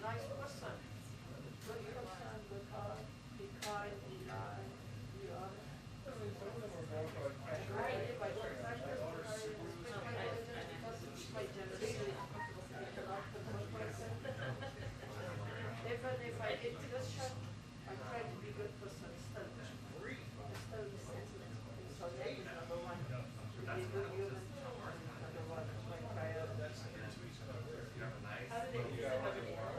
nice person. Good person, good heart, be kind, be kind, be honest. Right, if I don't practice, I respect my religion because it's my generation. I cannot control myself. Even if I get Christian, I try to be a good person still. Still the same. So that is number one. To be a good human, number one, my priority. How do they use everybody else?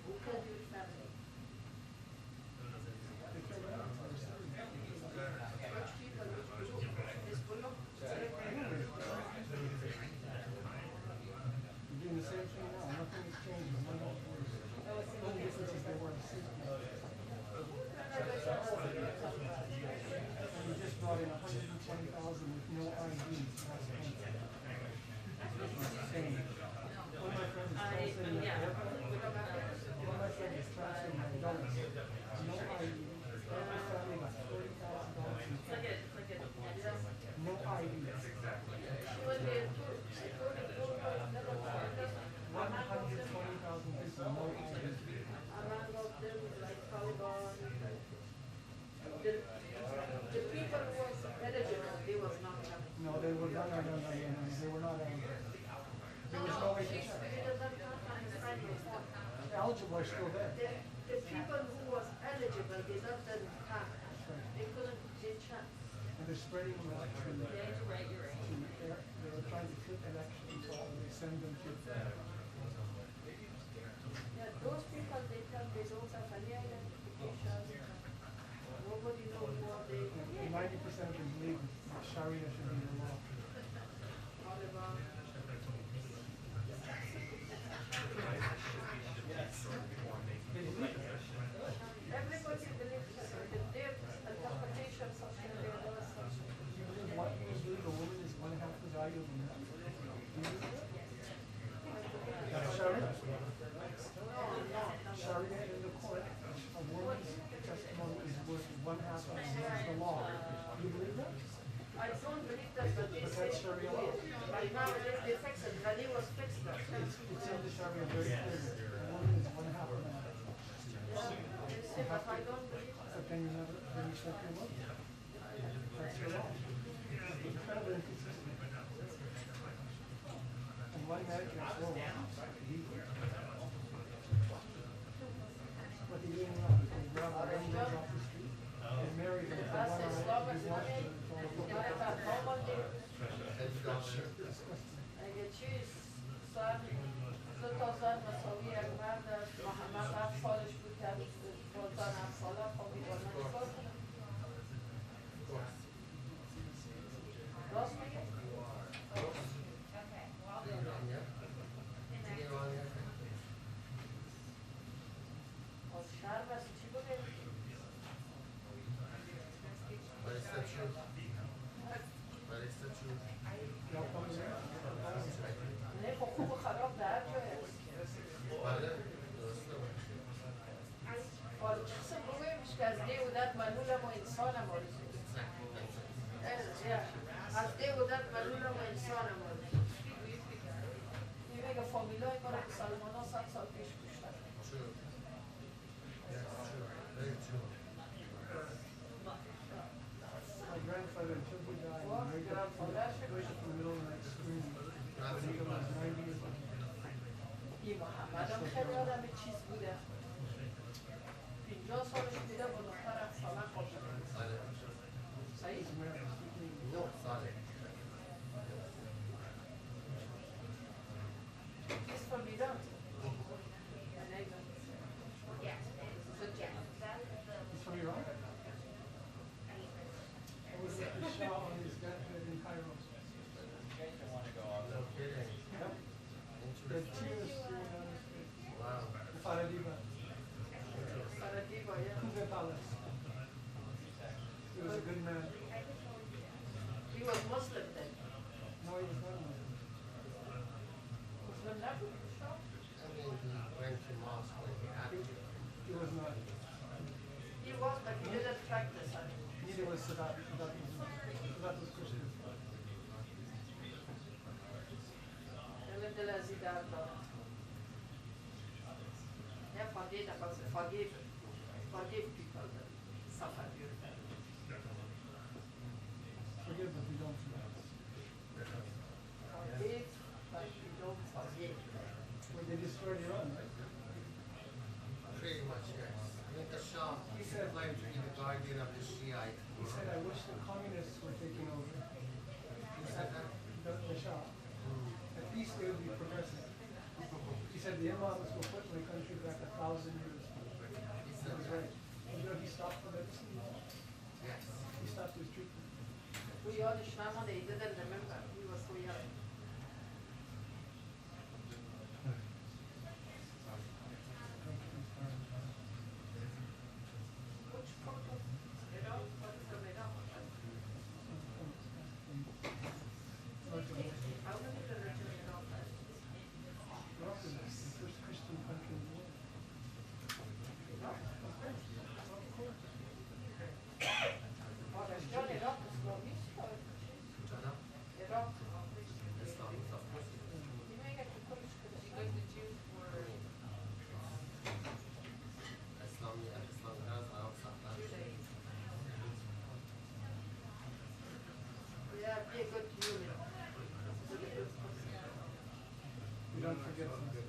Who can do family? Church people, this group, You're doing the same thing now. Nothing has changed. The only difference is they weren't seeking. And you just brought in 120,000 with no ID. Insane. One of my friends is trying to say that one of my friends is trying to say McDonald's. No ID. Every family got $40,000. No ID. 120,000 people, no ID. Among of them, like Taliban, the people who was eligible, they was not coming. No, they were not. They were not eligible. There was no way to check. The eligible are still there. The people who was eligible, they didn't come. They couldn't get chance. And they're spreading them out to They they're trying to flip elections, so they send them to. Yeah, those people, they tell they don't have any identification. Nobody knows what they. 90% of them believe that Sharia should be the law. Taliban. Everybody believes their interpretations of Sharia law. You believe a woman is one half the value of a man? Sharia in the court, a woman's testimony is worth one half of the law. Do you believe that? I don't believe that, but they say Sharia law. Right now they fix it. Rani was fixed that. It's in the Sharia very clearly. A woman is one half of a man. They say, but I don't believe that. So can you never finish that your love? That's your law. It's incredibly inconsistent. And one man can throw what he didn't know, he can grab a young girl off the street and marry her for 1 hour if he wants to. اگه چیز ساعت 2 ساعت مساوی یک مرد محمد 7 سالش بود که 7 ساله خب می‌دونم چیکار کنم راست میگه؟ شرم است چی بگه؟ What is the truth? What is the truth? نه خب خوب و خراب در جای است بله درسته قسم بگویمش که از دی و دد منولم و انسانم آرزو از دی و دد منولم و انسانم آرزو این میگه فامیلای ما رو که سلمان ها 100 سال پیش کشتن True. Yes, true. Very true. My grandfather, until he died, he wake up in the middle of the night screaming. He was 90 years old. این محمد هم خیلی آدم چیز بوده 50 سالش بوده با دخترم سالن خوشه بله صحیح؟ نه ساله He's from Iran. Yes, so yes, that is the. He's from Iran? I was at the Shah on his deathbed in Cairo. no kidding Yep. The tears streaming down his face. wow The Faradiba. Saradiva, yeah. Kuve Palace. He was a good man. He was Muslim then. No, he was not Muslim. Muslim never? I mean he went to mosque when he had to He was not. He was, but he didn't practice it. Neither was Sadat. Sadat was Christian. that, forget about forgive people that suffer. Forgive but we don't forget. Forgive, but you don't forget. Well, they destroyed Iran, right? Pretty much, yes. I think the Shah, He said, claimed to be the guardian of the Shiite. he said, I wish the communists were taking over. He said that? The Shah. At least they would be progressive. He said the imams will put my country back 1,000 years. He That said was that. right. And you know, he stopped for medicine. Yes. He stopped his treatment. We all the Shama, they didn't remember. We were so young. Which part of Iraq? What is the Iraq? How many religions in Iraq? Iraq is the first Christian country in the world. Iraq? Of course. Oh, there's John Iraq is not this. Jana? Iraq. Islam is of course. You know, you got to punish because the Jews were Islam, yeah, Islam has Arab Sahara. Judaism. Yeah, be a good unit. Be a good person. We don't forget that.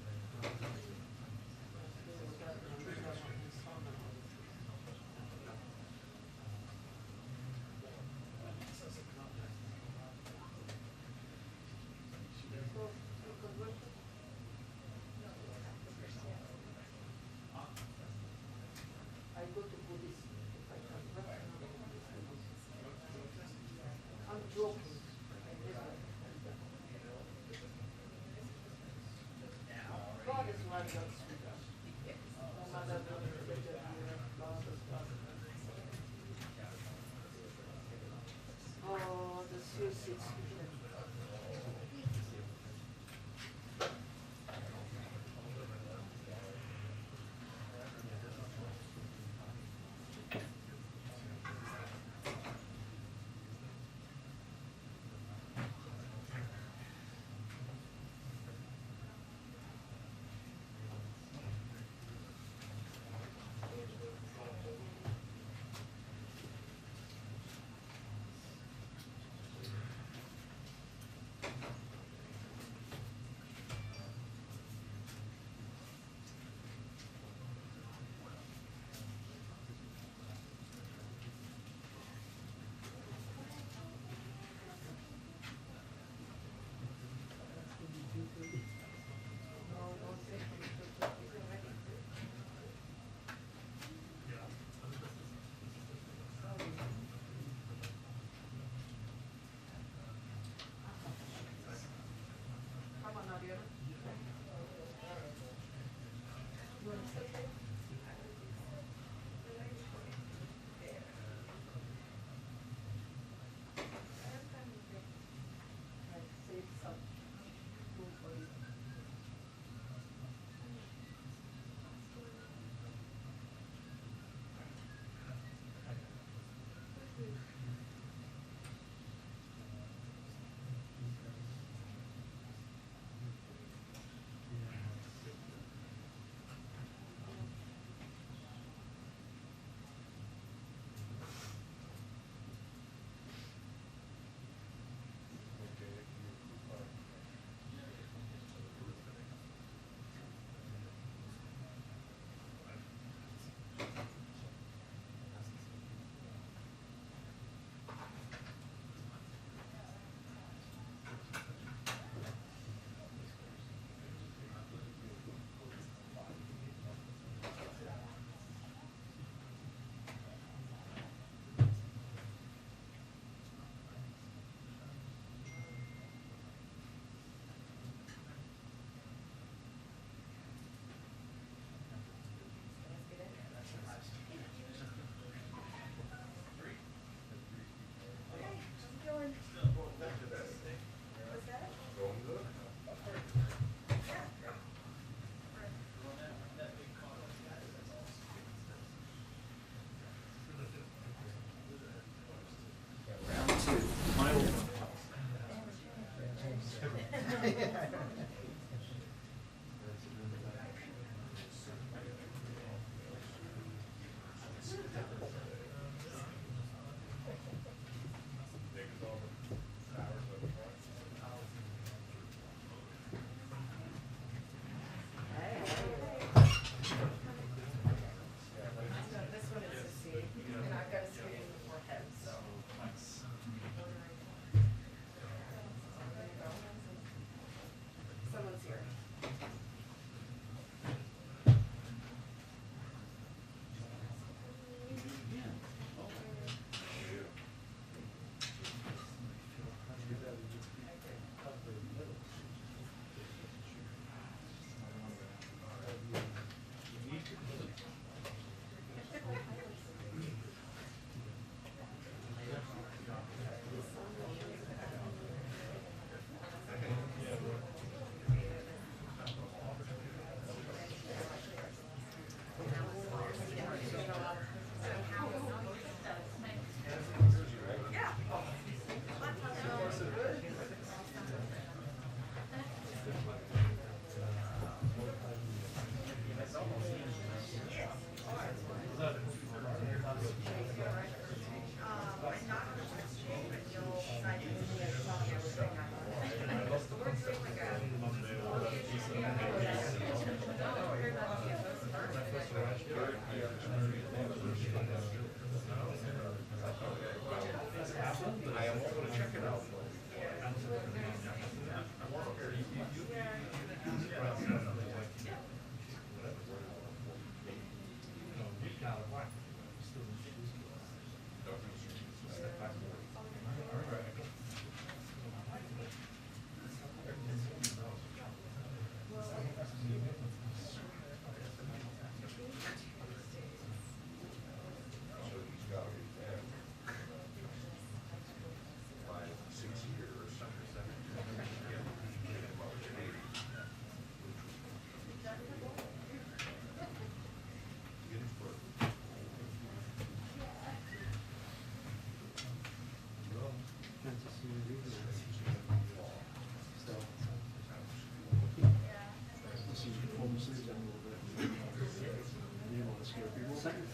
I go to Buddhist if I convert. I'm joking. God is one God, sweetheart. No matter what religion you are, God is God. Oh, the suicide sweetheart. Come on, Nadia. You want to sit here? I saved some food for you.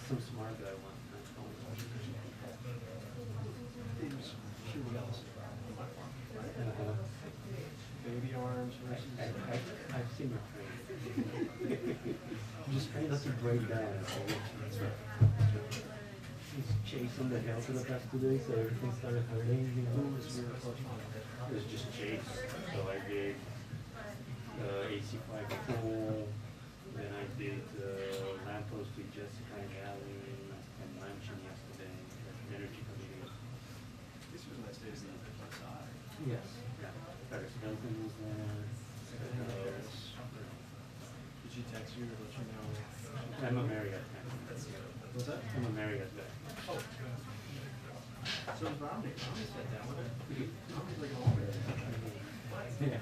Some smart guy one. Baby arms versus. I've seen it. Just trying not to break down. He's chasing the hell to the past 2 days, so everything started hurting. You know, it was just chase. So I did AC5 full. Then I did lamppost with Jessica and Allie and Manchin yesterday at the Energy Committee. This was last days in the side. Yes. Yeah. Paris Hilton was there. Did she text you or let you know? I'm a Marriott guy. What's that? I'm a Marriott guy. Oh. So is Romney. Romney sat down with her. Romney's like an older. Yeah.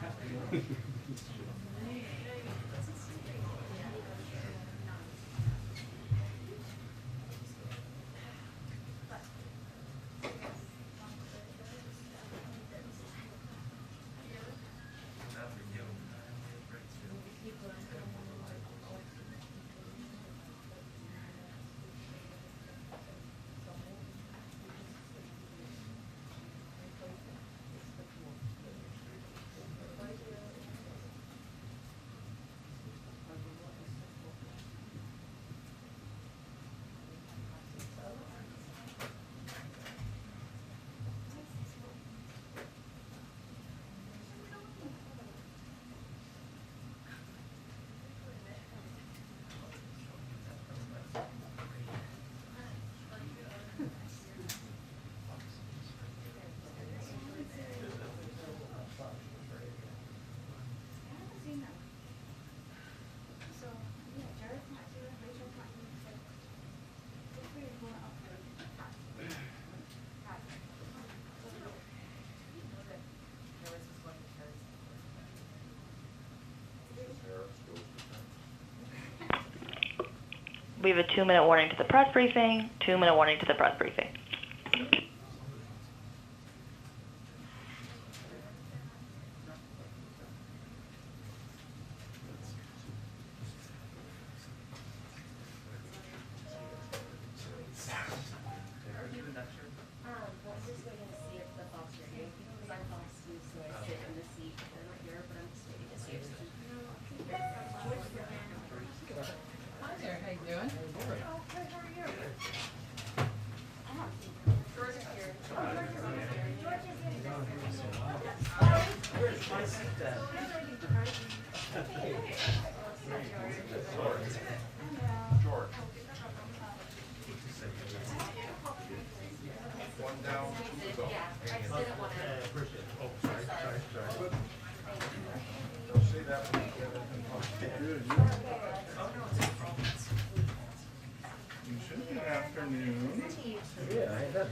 We have a 2-minute warning to the press briefing, 2-minute warning to the press briefing. One down, two to go. Yeah, I just didn't want to. Appreciate it. Oh, sorry. Don't say that when you get it in front. You should be afternoon. Yeah, I bet.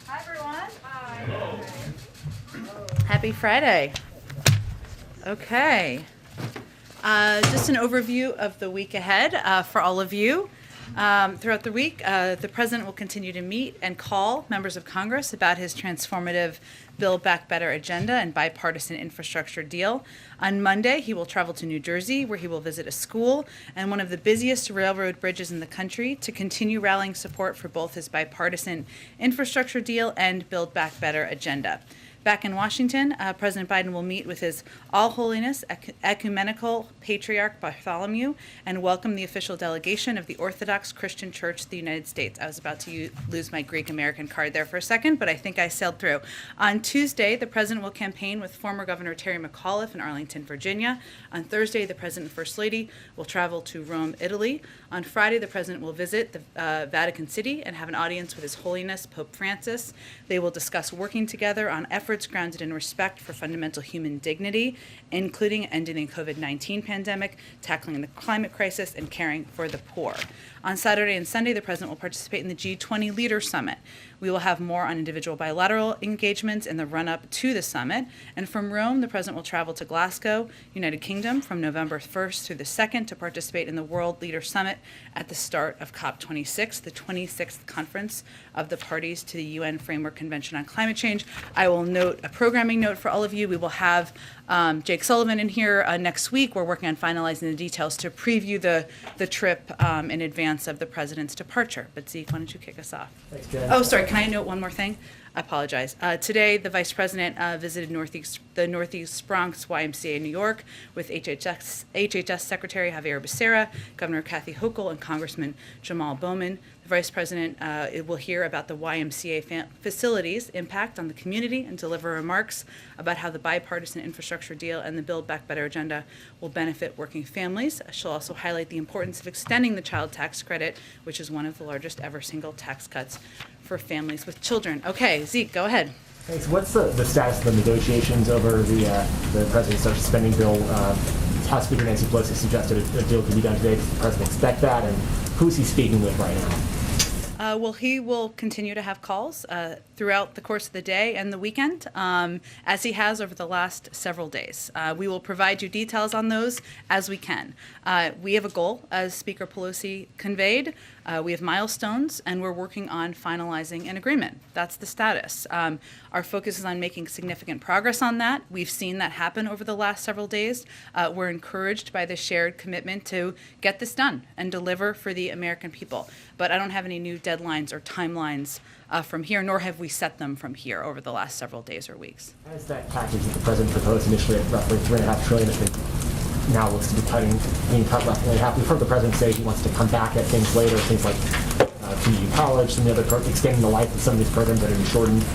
Hi, everyone. Happy Friday. Okay. Just an overview of the week ahead for all of you. Throughout the week, the President will continue to meet and call members of Congress about his transformative Build Back Better agenda and bipartisan infrastructure deal. On Monday, he will travel to New Jersey, where he will visit a school and one of the busiest railroad bridges in the country to continue rallying support for both his bipartisan infrastructure deal and Build Back Better agenda. Back in Washington, President Biden will meet with His All Holiness Ecumenical Patriarch Bartholomew and welcome the official delegation of the Orthodox Christian Church of the United States. I was about to lose my Greek American card there for a second, but I think I sailed through. On Tuesday, the President will campaign with former Governor Terry McAuliffe in Arlington, Virginia. On Thursday, the President and First Lady will travel to Rome, Italy. On Friday, the President will visit the Vatican City and have an audience with His Holiness Pope Francis. They will discuss working together on efforts grounded in respect for fundamental human dignity, including ending the COVID-19 pandemic, tackling the climate crisis, and caring for the poor. On Saturday and Sunday, the President will participate in the G20 Leader Summit. We will have more on individual bilateral engagements in the run-up to the summit. And from Rome, the President will travel to Glasgow, United Kingdom, from November 1st through the 2nd to participate in the World Leader Summit at the start of COP26, the 26th conference of the parties to the UN Framework Convention on Climate Change. I will note a programming note for all of you. We will have Jake Sullivan in here next week. We're working on finalizing the details to preview the trip in advance of the President's departure. But Zeke, why don't you kick us off? Thanks, Jen. Oh, sorry, can I note one more thing? I apologize. Today, the Vice President visited the Northeast Bronx YMCA in New York with HHS Secretary Javier Becerra, Governor Kathy Hochul, and Congressman Jamal Bowman. The The Vice President will hear about the YMCA facilities' impact on the community and deliver remarks about how the bipartisan infrastructure deal and the Build Back Better agenda will benefit working families. She'll also highlight the importance of extending the child tax credit, which is one of the largest ever single tax cuts for families with children. Okay, Zeke, go ahead. Thanks. What's the status of the negotiations over the president's social spending bill? House Speaker Nancy Pelosi suggested a deal could be done today. Does the president expect that? And who's he speaking with right now? Well, he will continue to have calls throughout the course of the day and the weekend, as he has over the last several days. We will provide you details on those as we can. We have a goal, as Speaker Pelosi conveyed. We have milestones, and we're working on finalizing an agreement. That's the status. Our focus is on making significant progress on that. We've seen that happen over the last several days. We're encouraged by the shared commitment to get this done and deliver for the American people. But I don't have any new deadlines or timelines from here, nor have we set them from here over the last several days or weeks. As that package that the president proposed initially at roughly $3.5 trillion, I think now looks to be being cut roughly in half. We've heard the president say he wants to come back at things later, things like community college, some of the other extending the life of some of these programs that have been shortened.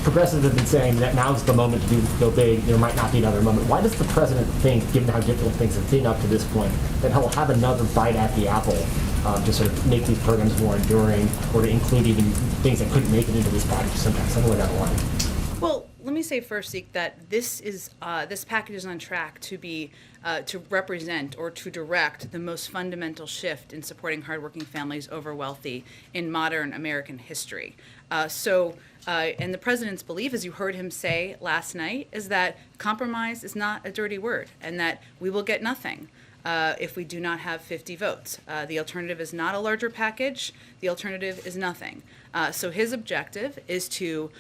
Progressives have been saying that now's the moment to go big. There might not be another moment. Why does the president think, given how difficult things have been up to this point, that he'll have another bite at the apple to sort of make these programs more enduring, or to include even things that couldn't make it into this package somewhere down the line? Well, let me say first, Zeke, that this package is on track to be to represent or to direct the most fundamental shift in supporting hardworking families over wealthy in modern American history. And the president's belief, as you heard him say last night, is that compromise is not a dirty word, and that we will get nothing if we do not have 50 votes. The alternative is not a larger package. The alternative is nothing. So his objective is to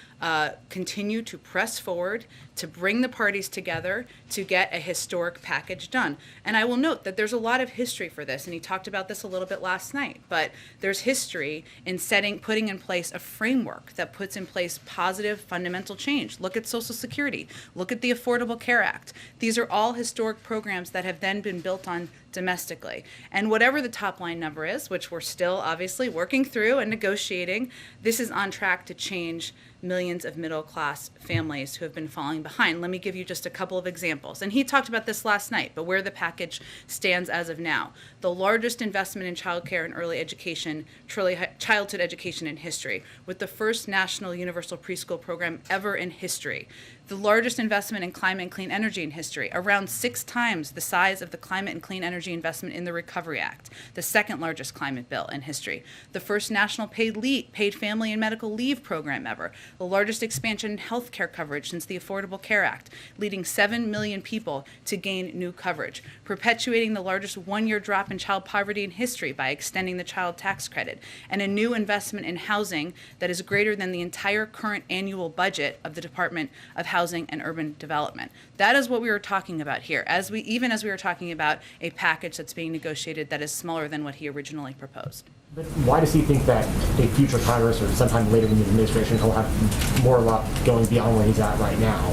continue to press forward, to bring the parties together to get a historic package done. And I will note that there's a lot of history for this, and he talked about this a little bit last night, but there's history in putting in place a framework that puts in place positive fundamental change. Look at Social Security. Look at the Affordable Care Act. These are all historic programs that have then been built on domestically. And whatever the top line number is, which we're still obviously working through and negotiating, this is on track to change millions of middle-class families who have been falling behind. Let me give you just a couple of examples. And he talked about this last night, but where the package stands as of now. The largest investment in child care and early education, childhood education in history, with the first national universal preschool program ever in history. The largest investment in climate and clean energy in history, around 6 times the size of the climate and clean energy investment in the Recovery Act, the second largest climate bill in history. The first national paid family and medical leave program ever. The largest expansion in health care coverage since the Affordable Care Act, leading 7 million people to gain new coverage. Perpetuating the largest one-year drop in child poverty in history by extending the child tax credit. And a new investment in housing that is greater than the entire current annual budget of the Department of Housing and Urban Development. That is what we were talking about here, even as we were talking about a package that's being negotiated that is smaller than what he originally proposed. But why does he think that a future Congress or sometime later in the administration he'll have more luck going beyond where he's at right now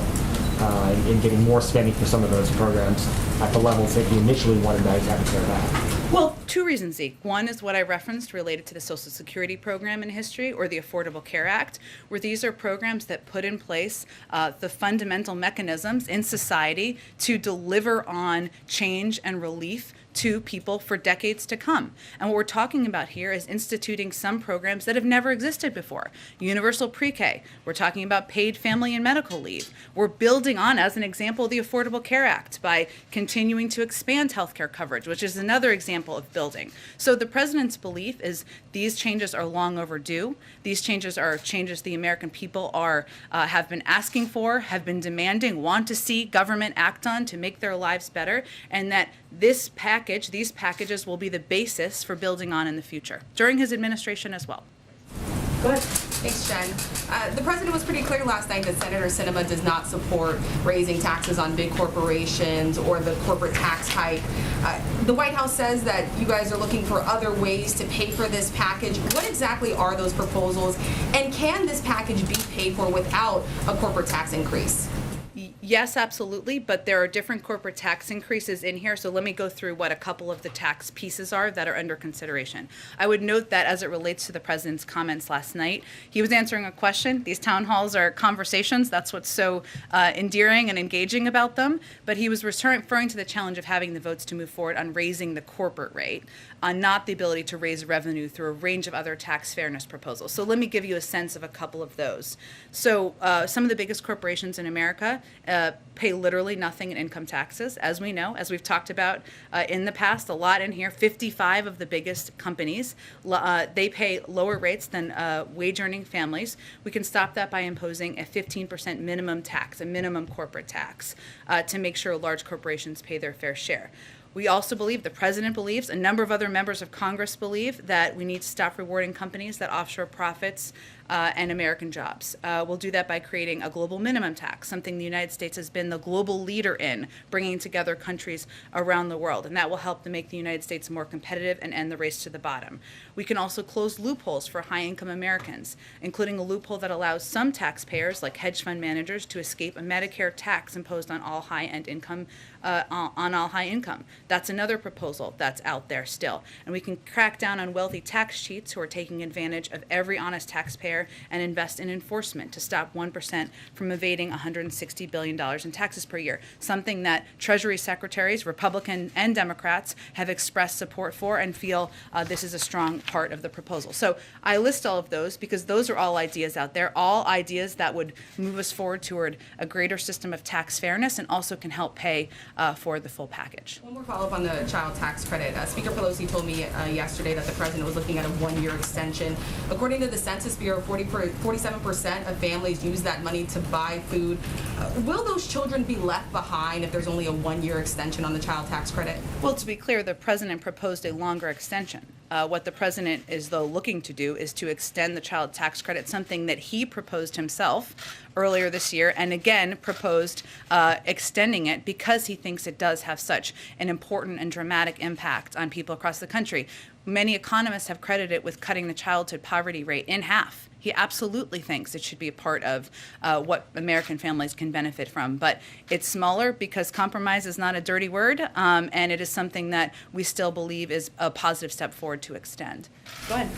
and getting more spending for some of those programs at the levels that he initially wanted to have to tear back? Well, 2 reasons, Zeke. One is what I referenced related to the Social Security program in history, or the Affordable Care Act, where these are programs that put in place the fundamental mechanisms in society to deliver on change and relief to people for decades to come. And what we're talking about here is instituting some programs that have never existed before. Universal pre-K. We're talking about paid family and medical leave. We're building on, as an example, the Affordable Care Act by continuing to expand healthcare coverage, which is another example of building. So the president's belief is these changes are long overdue. These changes are changes the American people have been asking for, have been demanding, want to see government act on to make their lives better, and that these packages will be the basis for building on in the future, during his administration as well. Go ahead. Thanks, Jen. The president was pretty clear last night that Senator Sinema does not support raising taxes on big corporations or the corporate tax hike. The White House says that you guys are looking for other ways to pay for this package. What exactly are those proposals? And can this package be paid for without a corporate tax increase? Yes, absolutely, but there are different corporate tax increases in here, so let me go through what a couple of the tax pieces are that are under consideration. I would note that as it relates to the president's comments last night, he was answering a question. These town halls are conversations. That's what's so endearing and engaging about them, but he was referring to the challenge of having the votes to move forward on raising the corporate rate, not the ability to raise revenue through a range of other tax fairness proposals. So let me give you a sense of a couple of those. So some of the biggest corporations in America pay literally nothing in income taxes, as we know, as we've talked about in the past, a lot in here. 55 of the biggest companies, they pay lower rates than wage-earning families. We can stop that by imposing a 15% minimum tax, a minimum corporate tax, to make sure large corporations pay their fair share. We also believe, the president believes, a number of other members of Congress believe, that we need to stop rewarding companies that offshore profits and American jobs. We'll do that by creating a global minimum tax, something the United States has been the global leader in, bringing together countries around the world, and that will help to make the United States more competitive and end the race to the bottom. We can also close loopholes for high-income Americans, including a loophole that allows some taxpayers, like hedge fund managers, to escape a Medicare tax imposed on all high-end income, on all high income. That's another proposal that's out there still. And we can crack down on wealthy tax cheats who are taking advantage of every honest taxpayer and invest in enforcement to stop 1% from evading $160 billion in taxes per year, something that Treasury secretaries, Republican and Democrats, have expressed support for and feel this is a strong part of the proposal. So I list all of those because those are all ideas out there, all ideas that would move us forward toward a greater system of tax fairness and also can help pay for the full package. One more follow-up on the child tax credit. Speaker Pelosi told me yesterday that the president was looking at a one-year extension. According to the Census Bureau, 47% of families use that money to buy food. Will those children be left behind if there's only a one-year extension on the child tax credit? Well, to be clear, the president proposed a longer extension. What the president is, though, looking to do is to extend the child tax credit, something that he proposed himself earlier this year, and again proposed extending it because he thinks it does have such an important and dramatic impact on people across the country. Many economists have credited it with cutting the childhood poverty rate in half. He absolutely thinks it should be a part of what American families can benefit from. But it's smaller because compromise is not a dirty word, and it is something that we still believe is a positive step forward to extend. Go ahead.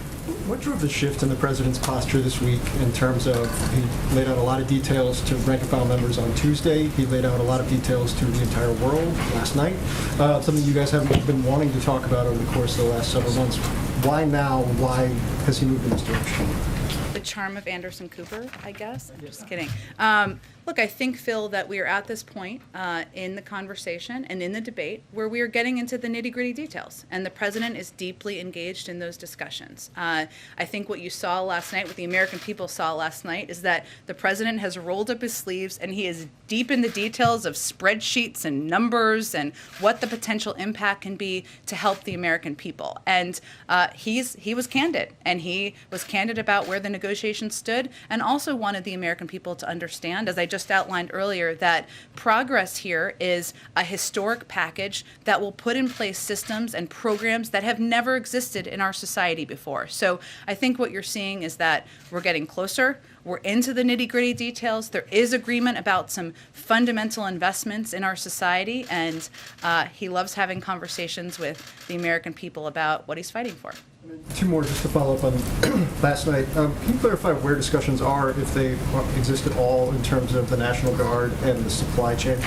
What drove the shift in the president's posture this week in terms of, he laid out a lot of details to rank and file members on Tuesday. He laid out a lot of details to the entire world last night. Something you guys haven't been wanting to talk about over the course of the last several months. Why now? Why has he moved in this direction? The charm of Anderson Cooper, I guess. I'm just kidding. Look, I think, Phil, that we are at this point in the conversation and in the debate where we are getting into the nitty-gritty details, and the president is deeply engaged in those discussions. I think what you saw last night, what the American people saw last night, is that the president has rolled up his sleeves and he is deep in the details of spreadsheets and numbers and what the potential impact can be to help the American people. And he was candid, and he was candid about where the negotiations stood, and also wanted the American people to understand, as I just outlined earlier, that progress here is a historic package that will put in place systems and programs that have never existed in our society before. So I think what you're seeing is that we're getting closer. We're into the nitty-gritty details. There is agreement about some fundamental investments in our society, and he loves having conversations with the American people about what he's fighting for. Two more just to follow up on last night. Can you clarify where discussions are, if they exist at all, in terms of the National Guard and the supply chain?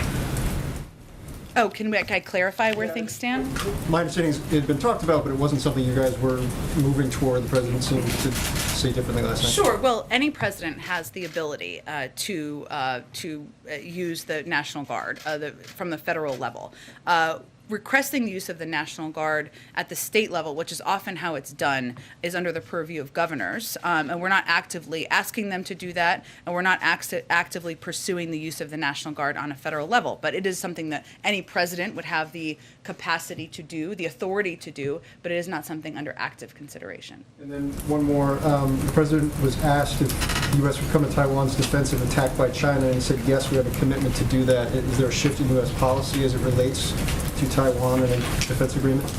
Oh, can I clarify where things stand? My understanding is it had been talked about, but it wasn't something you guys were moving toward. The president seemed to say differently last night. Sure. Well, any president has the ability to use the National Guard from the federal level. Requesting the use of the National Guard at the state level, which is often how it's done, is under the purview of governors. And we're not actively asking them to do that, and we're not actively pursuing the use of the National Guard on a federal level. But it is something that any president would have the capacity to do, the authority to do, but it is not something under active consideration. And then one more. The president was asked if the U.S. would come to Taiwan's defensive attack by China, and he said, yes, we have a commitment to do that. Is there a shift in U.S. policy as it relates to Taiwan and a defense agreement?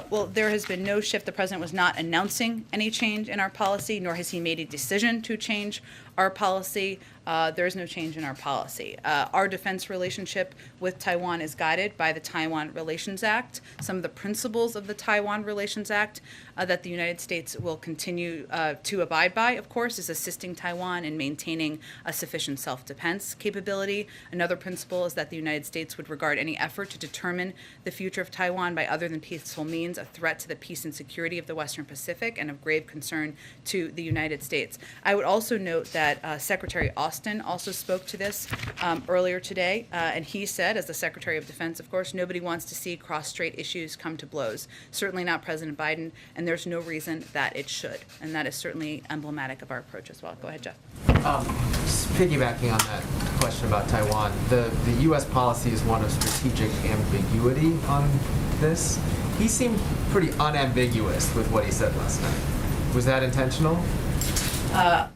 Well, there has been no shift. The president was not announcing any change in our policy, nor has he made a decision to change our policy. there is no change in our policy. Our defense relationship with Taiwan is guided by the Taiwan Relations Act. Some of the principles of the Taiwan Relations Act that the United States will continue to abide by, of course, is assisting Taiwan in maintaining a sufficient self-defense capability. Another principle is that the United States would regard any effort to determine the future of Taiwan by other than peaceful means a threat to the peace and security of the Western Pacific and of grave concern to the United States. I would also note that Secretary Austin also spoke to this earlier today, and he said, as the Secretary of Defense, of course, nobody wants to see cross-strait issues come to blows. Certainly not President Biden, and there's no reason that it should. And that is certainly emblematic of our approach as well. Go ahead, Jeff. Just piggybacking on that question about Taiwan, the U.S. policy is one of strategic ambiguity on this. He seemed pretty unambiguous with what he said last night. Was that intentional?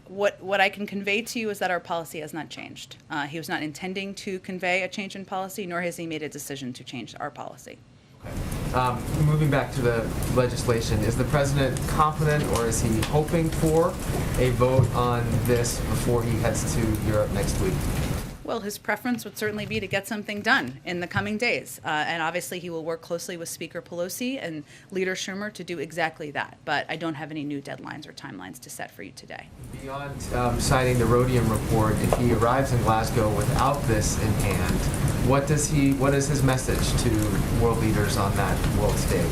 What I can convey to you is that our policy has not changed. He was not intending to convey a change in policy, nor has he made a decision to change our policy. Okay. Moving back to the legislation, is the president confident or is he hoping for a vote on this before he heads to Europe next week? Well, his preference would certainly be to get something done in the coming days. And obviously he will work closely with Speaker Pelosi and Leader Schumer to do exactly that. But I don't have any new deadlines or timelines to set for you today. Beyond citing the Rhodium report, if he arrives in Glasgow without this in hand, what is his message to world leaders on that world stage?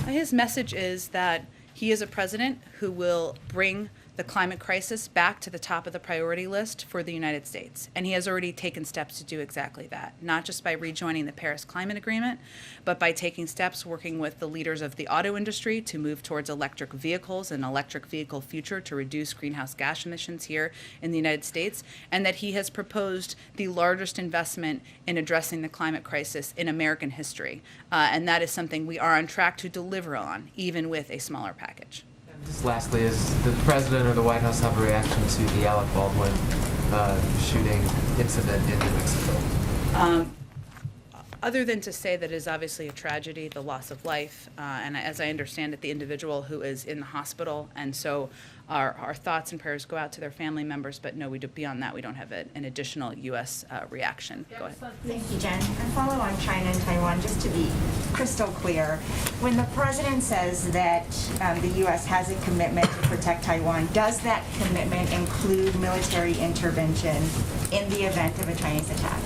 His message is that he is a president who will bring the climate crisis back to the top of the priority list for the United States. And he has already taken steps to do exactly that, not just by rejoining the Paris Climate Agreement, but by taking steps working with the leaders of the auto industry to move towards electric vehicles and electric vehicle future to reduce greenhouse gas emissions here in the United States, and that he has proposed the largest investment in addressing the climate crisis in American history. And that is something we are on track to deliver on, even with a smaller package. Just lastly, is the president or the White House have a reaction to the Alec Baldwin shooting incident in New Mexico? Other than to say that it is obviously a tragedy, the loss of life, and as I understand it, the individual who is in the hospital, and so our thoughts and prayers go out to their family members, but no, beyond that, we don't have an additional U.S. reaction. Go ahead. Thank you, Jen. I follow on China and Taiwan, just to be crystal clear. When the president says that the U.S. has a commitment to protect Taiwan, does that commitment include military intervention in the event of a Chinese attack?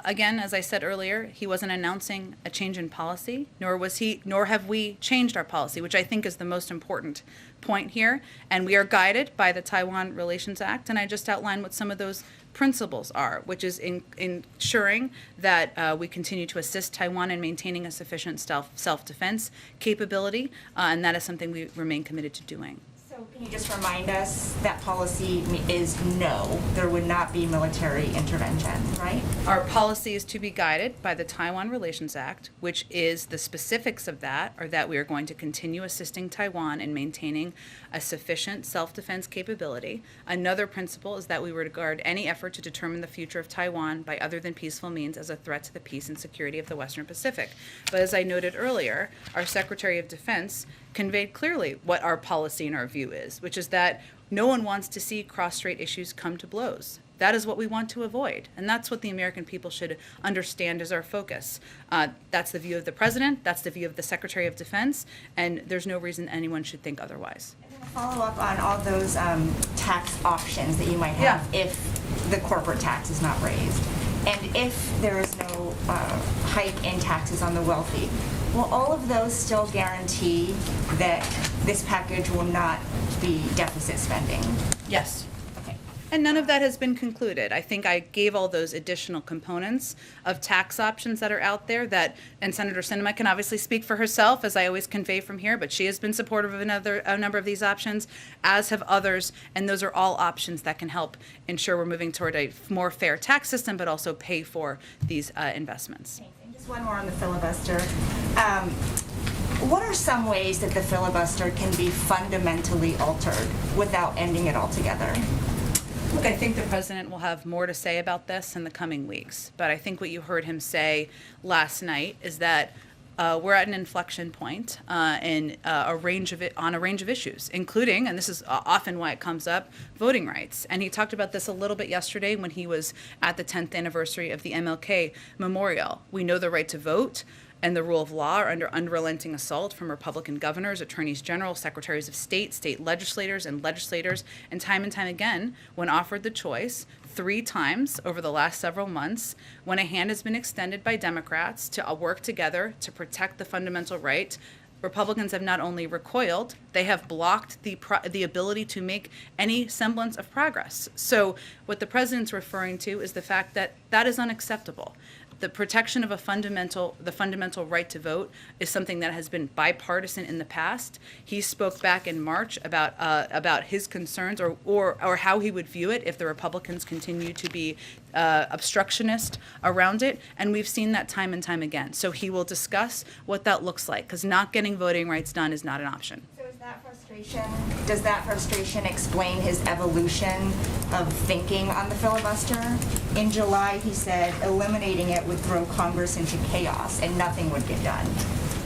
Again, as I said earlier, he wasn't announcing a change in policy, nor have we changed our policy, which I think is the most important point here. And we are guided by the Taiwan Relations Act, and I just outlined what some of those principles are, which is ensuring that we continue to assist Taiwan in maintaining a sufficient self-defense capability, and that is something we remain committed to doing. So can you just remind us that policy is no, there would not be military intervention, right? Our policy is to be guided by the Taiwan Relations Act, which is the specifics of that are that we are going to continue assisting Taiwan in maintaining a sufficient self-defense capability. Another principle is that we regard any effort to determine the future of Taiwan by other than peaceful means as a threat to the peace and security of the Western Pacific. But as I noted earlier, our Secretary of Defense conveyed clearly what our policy and our view is, which is that no one wants to see cross-strait issues come to blows. That is what we want to avoid, and that's what the American people should understand as our focus. That's the view of the President, that's the view of the Secretary of Defense, and there's no reason anyone should think otherwise. Follow up on all those tax options that you might have if the corporate tax is not raised, and if there is no hike in taxes on the wealthy. Will all of those still guarantee that this package will not be deficit spending? Yes. Okay. And none of that has been concluded. I think I gave all those additional components of tax options that are out there and Senator Sinema can obviously speak for herself, as I always convey from here, but she has been supportive of a number of these options, as have others, and those are all options that can help ensure we're moving toward a more fair tax system, but also pay for these investments. Just one more on the filibuster. What are some ways that the filibuster can be fundamentally altered without ending it altogether? Look, I think the president will have more to say about this in the coming weeks, but I think what you heard him say last night is that we're at an inflection point in a range of issues, including, and this is often why it comes up, voting rights. And he talked about this a little bit yesterday when he was at the 10th anniversary of the MLK Memorial. We know the right to vote and the rule of law are under unrelenting assault from Republican governors, attorneys general, secretaries of state legislators, and time again, when offered the choice, 3 times over the last several months, when a hand has been extended by Democrats to work together to protect the fundamental right, Republicans have not only recoiled, they have blocked the ability to make any semblance of progress. So what the president's referring to is the fact that that is unacceptable. The protection of the fundamental right to vote is something that has been bipartisan in the past. He spoke back in March about his concerns or how he would view it if the Republicans continue to be obstructionist around it, and we've seen that time and time again. So he will discuss what that looks like, because not getting voting rights done is not an option. So does that frustration explain his evolution of thinking on the filibuster? In July, he said eliminating it would throw Congress into chaos and nothing would get done.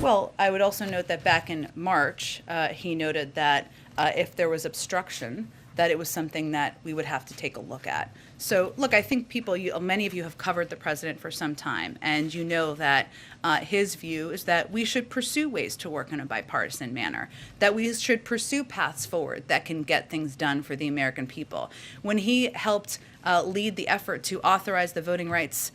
Well, I would also note that back in March, he noted that if there was obstruction, that it was something that we would have to take a look at. So, look, I think many of you have covered the president for some time, and you know that his view is that we should pursue ways to work in a bipartisan manner, that we should pursue paths forward that can get things done for the American people. When he helped lead the effort to authorize the voting rights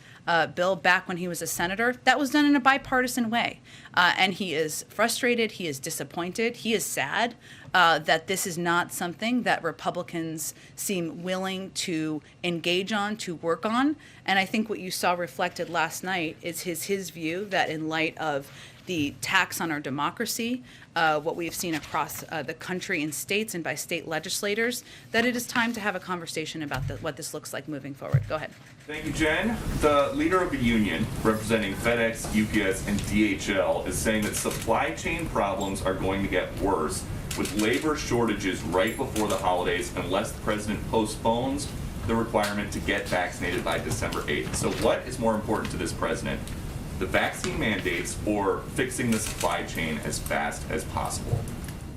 bill back when he was a senator, that was done in a bipartisan way. And he is frustrated, he is disappointed, he is sad that this is not something that Republicans seem willing to engage on, to work on. And I think what you saw reflected last night is his view that in light of the tax on our democracy, what we've seen across the country in states and by state legislators, that it is time to have a conversation about what this looks like moving forward. Go ahead. Thank you, Jen. The leader of a union representing FedEx, UPS, and DHL is saying that supply chain problems are going to get worse with labor shortages right before the holidays unless the president postpones the requirement to get vaccinated by December 8th. So what is more important to this president, the vaccine mandates or fixing the supply chain as fast as possible?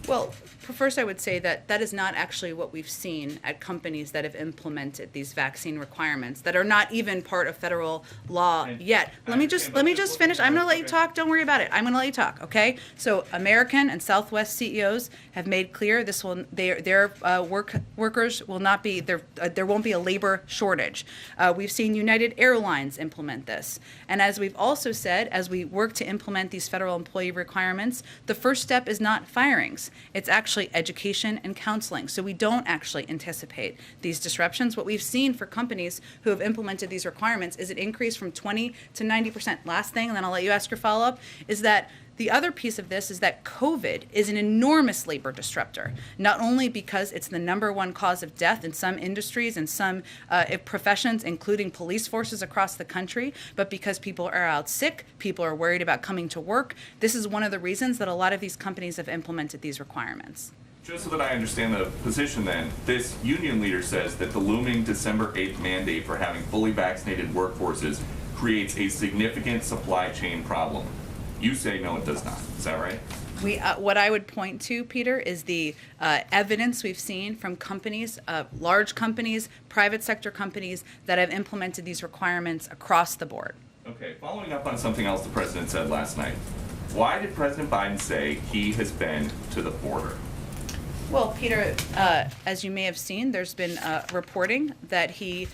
Well, first I would say that that is not actually what we've seen at companies that have implemented these vaccine requirements that are not even part of federal law yet. Let me just finish. I'm going to let you talk. Don't worry about it. I'm going to let you talk, okay? So American and Southwest CEOs have made clear their workers will not be there won't be a labor shortage. We've seen United Airlines implement this. And as we've also said, as we work to implement these federal employee requirements, the first step is not firings. It's actually education and counseling. So we don't actually anticipate these disruptions. What we've seen for companies who have implemented these requirements is an increase from 20 to 90%. Last thing, and then I'll let you ask your follow-up, is that the other piece of this is that COVID is an enormous labor disruptor, not only because it's the #1 cause of death in some industries and some professions, including police forces across the country, but because people are out sick, people are worried about coming to work. This is one of the reasons that a lot of these companies have implemented these requirements. Just so that I understand the position then, this union leader says that the looming December 8th mandate for having fully vaccinated workforces creates a significant supply chain problem. You say no, it does not. Is that right? What I would point to, Peter, is the evidence we've seen from companies, large companies, private sector companies that have implemented these requirements across the board. Okay, following up on something else the president said last night, why did President Biden say he has been to the border? Well, Peter, as you may have seen, there's been reporting that he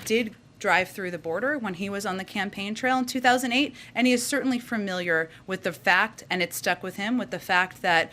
did drive through the border when he was on the campaign trail in 2008, and he is certainly familiar with the fact, and it stuck with him, with the fact that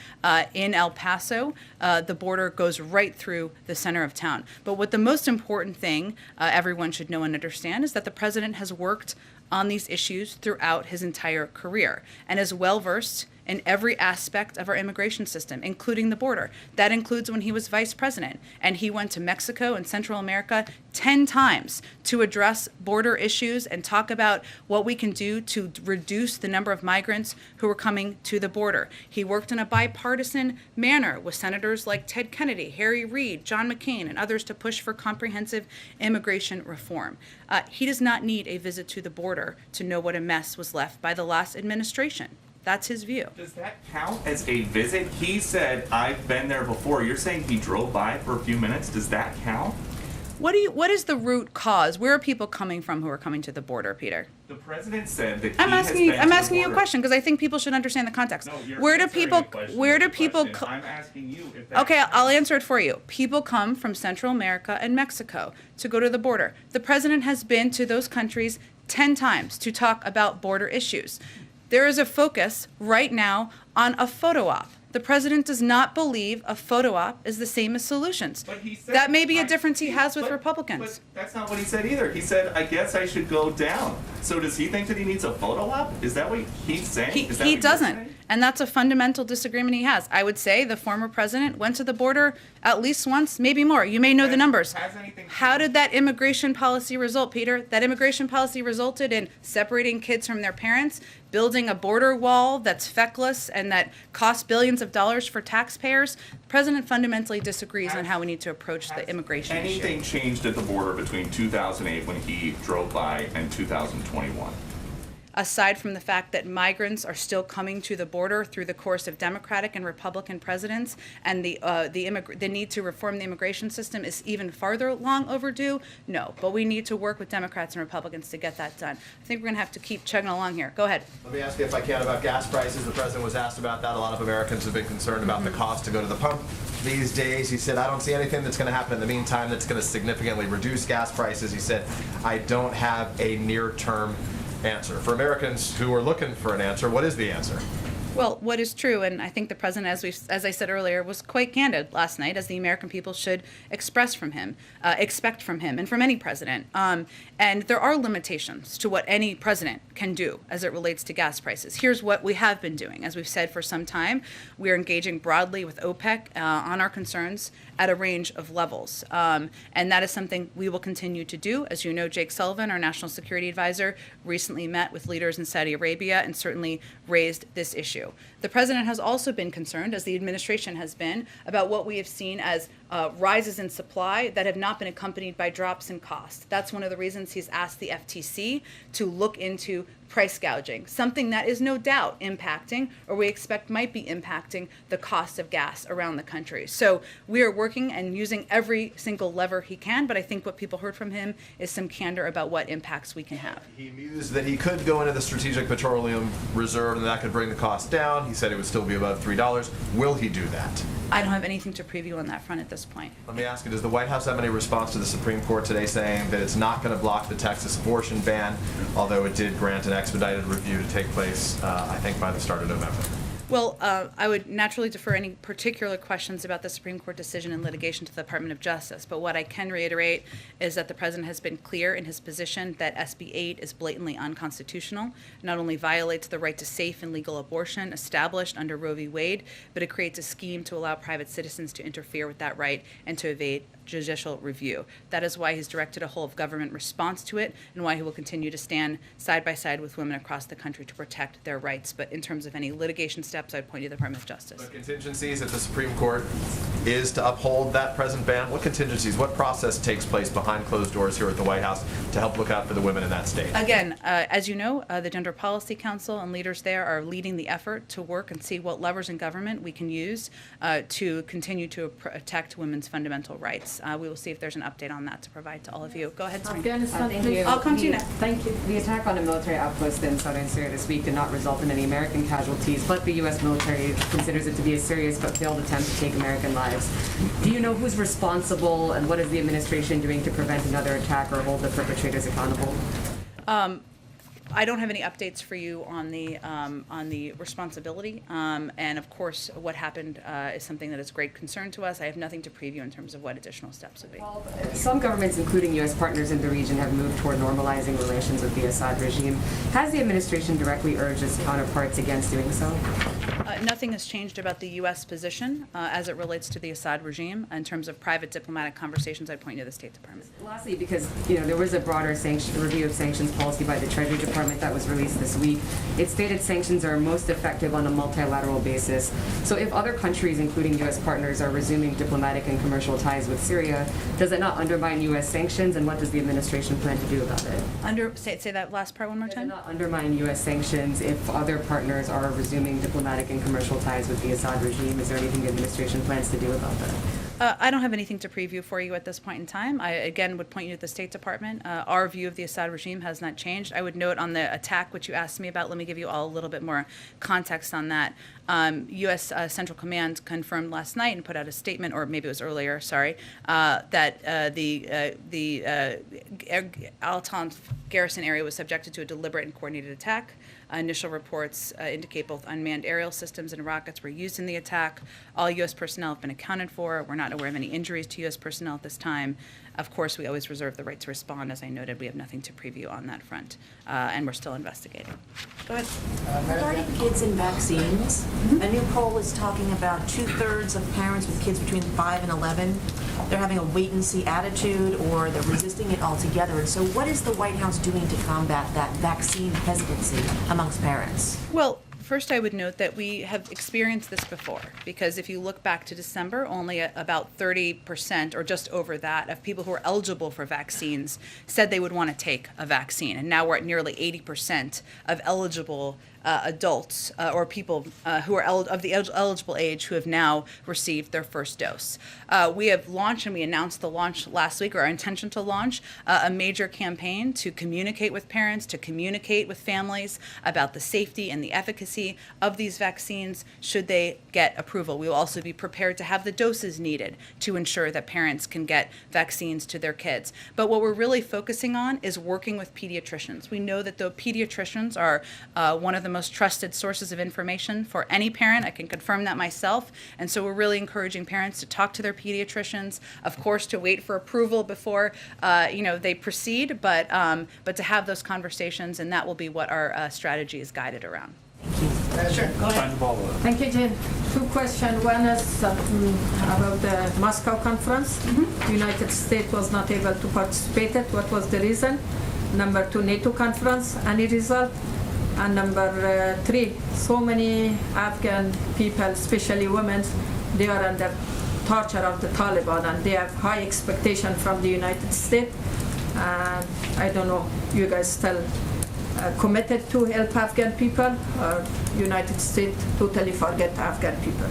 in El Paso, the border goes right through the center of town. But what the most important thing everyone should know and understand is that the president has worked on these issues throughout his entire career and is well-versed in every aspect of our immigration system, including the border. That includes when he was vice president, and he went to Mexico and Central America 10 times to address border issues and talk about what we can do to reduce the number of migrants who are coming to the border. He worked in a bipartisan manner with senators like Ted Kennedy, Harry Reid, John McCain, and others to push for comprehensive immigration reform. He does not need a visit to the border to know what a mess was left by the last administration. That's his view. Does that count as a visit? He said, I've been there before. You're saying he drove by for a few minutes? Does that count? What is the root cause? Where are people coming from who are coming to the border, Peter? The president said that I'm asking you a border. question because I think people should understand the context. No, you're where do answering people the question where do with a people question. co- I'm asking you if that Okay, I'll answer it for you. People come from Central America and Mexico to go to the border. The president has been to those countries 10 times to talk about border issues. There is a focus right now on a photo op. The president does not believe a photo op is the same as solutions. But he said, That may be a difference he has with but- Republicans. But that's not what he said either. He said, I guess I should go down. So does he think that he needs a photo op? Is that what he's saying? Is that He what you're doesn't. saying? And that's a fundamental disagreement he has. I would say the former president went to the border at least once, maybe more. You may know the numbers. Has anything How did that immigration policy result, Peter? That immigration policy resulted in separating kids from their parents, building a border wall that's feckless and that costs billions of dollars for taxpayers. The president fundamentally disagrees on how we need to approach the immigration issue. Anything changed at the border between 2008 when he drove by and 2021? Aside from the fact that migrants are still coming to the border through the course of Democratic and Republican presidents, and the need to reform the immigration system is even farther long overdue, no. But we need to work with Democrats and Republicans to get that done. I think we're going to have to keep chugging along here. Go ahead. Let me ask you, if I can, about gas prices. The president was asked about that. A lot of Americans have been concerned about the cost to go to the pump these days. He said, I don't see anything that's going to happen in the meantime that's going to significantly reduce gas prices. He said, I don't have a near-term answer. For Americans who are looking for an answer, what is the answer? Well, what is true, and I think the president, as I said earlier, was quite candid last night, as the American people should expect from him, and from any president. And there are limitations to what any president can do as it relates to gas prices. Here's what we have been doing. As we've said for some time, we are engaging broadly with OPEC on our concerns at a range of levels. And that is something we will continue to do. As you know, Jake Sullivan, our national security advisor, recently met with leaders in Saudi Arabia and certainly raised this issue. The president has also been concerned, as the administration has been, about what we have seen as rises in supply that have not been accompanied by drops in cost. That's one of the reasons he's asked the FTC to look into price gouging, something that is no doubt impacting, or we expect might be impacting, the cost of gas around the country. So we are working and using every single lever he can, but I think what people heard from him is some candor about what impacts we can have. He mused that he could go into the Strategic Petroleum Reserve and that could bring the cost down. He said it would still be above $3. Will he do that? I don't have anything to preview on that front at this point. Let me ask you, does the White House have any response to the Supreme Court today saying that it's not going to block the Texas abortion ban, although it did grant an expedited review to take place, I think, by the start of November? Well, I would naturally defer any particular questions about the Supreme Court decision in litigation to the Department of Justice. But what I can reiterate is that the president has been clear in his position that SB 8 is blatantly unconstitutional, not only violates the right to safe and legal abortion established under Roe v. Wade, but it creates a scheme to allow private citizens to interfere with that right and to evade judicial review. That is why he's directed a whole of government response to it and why he will continue to stand side by side with women across the country to protect their rights. But in terms of any litigation steps, I'd point to the Department of Justice. The contingencies at the Supreme Court is to uphold that present ban. What contingencies, what process takes place behind closed doors here at the White House to help look out for the women in that state? Again, as you know, the Gender Policy Council and leaders there are leading the effort to work and see what levers in government we can use to continue to protect women's fundamental rights. We will see if there's an update on that to provide to all of you. Go ahead, Serena. Afghanistan, please. I'll come to you next. Thank you. The attack on a military outpost in southern Syria this week did not result in any American casualties, but the U.S. military considers it to be a serious but failed attempt to take American lives. Do you know who's responsible, and what is the administration doing to prevent another attack or hold the perpetrators accountable? I don't have any updates for you on the responsibility, and of course, what happened is something that is great concern to us. I have nothing to preview in terms of what additional steps would be. Well, some governments, including U.S. partners in the region, have moved toward normalizing relations with the Assad regime. Has the administration directly urged its counterparts against doing so? Nothing has changed about the U.S. position as it relates to the Assad regime. In terms of private diplomatic conversations, I'd point you to the State Department. Lastly, because there was a broader review of sanctions policy by the Treasury Department Department that was released this week. It stated sanctions are most effective on a multilateral basis. So if other countries, including U.S. partners, are resuming diplomatic and commercial ties with Syria, does it not undermine U.S. sanctions, and what does the administration plan to do about it? Say that last part one more time. Does it not undermine U.S. sanctions if other partners are resuming diplomatic and commercial ties with the Assad regime? Is there anything the administration plans to do about that? I don't have anything to preview for you at this point in time. I, again, would point you to the State Department. Our view of the Assad regime has not changed. I would note on the attack, which you asked me about, let me give you all a little bit more context on that. U.S. Central Command confirmed last night and put out a statement, or maybe it was earlier, sorry, that the Al-Tanf garrison area was subjected to a deliberate and coordinated attack. Initial reports indicate both unmanned aerial systems and rockets were used in the attack. All U.S. personnel have been accounted for. We're not aware of any injuries to U.S. personnel at this time. Of course, we always reserve the right to respond. As I noted, we have nothing to preview on that front, and we're still investigating. Go ahead. Regarding kids and vaccines, a new poll is talking about 2/3 of parents with kids between 5 and 11, they're having a wait-and-see attitude, or they're resisting it altogether. And so what is the White House doing to combat that vaccine hesitancy amongst parents? Well, first, I would note that we have experienced this before, because if you look back to December, only about 30% or just over that of people who are eligible for vaccines said they would want to take a vaccine. And now we're at nearly 80% of eligible adults or people who are of the eligible age who have now received their first dose. We have launched, and we announced the launch last week, or our intention to launch, a major campaign to communicate with parents, to communicate with families about the safety and the efficacy of these vaccines should they get approval. We will also be prepared to have the doses needed to ensure that parents can get vaccines to their kids. But what we're really focusing on is working with pediatricians. We know that the pediatricians are one of the most trusted sources of information for any parent. I can confirm that myself. And so we're really encouraging parents to talk to their pediatricians, of course, to wait for approval before they proceed, but to have those conversations, and that will be what our strategy is guided around. Sure, go ahead. Thank you, Jane. Two questions. One is about the Moscow conference. The United States was not able to participate. What was the reason? Number two, NATO conference, any result? And number three, so many Afghan people, especially women, they are under torture of the Taliban, and they have high expectation from the United States. I don't know, you guys still committed to help Afghan people, or United States totally forget Afghan people?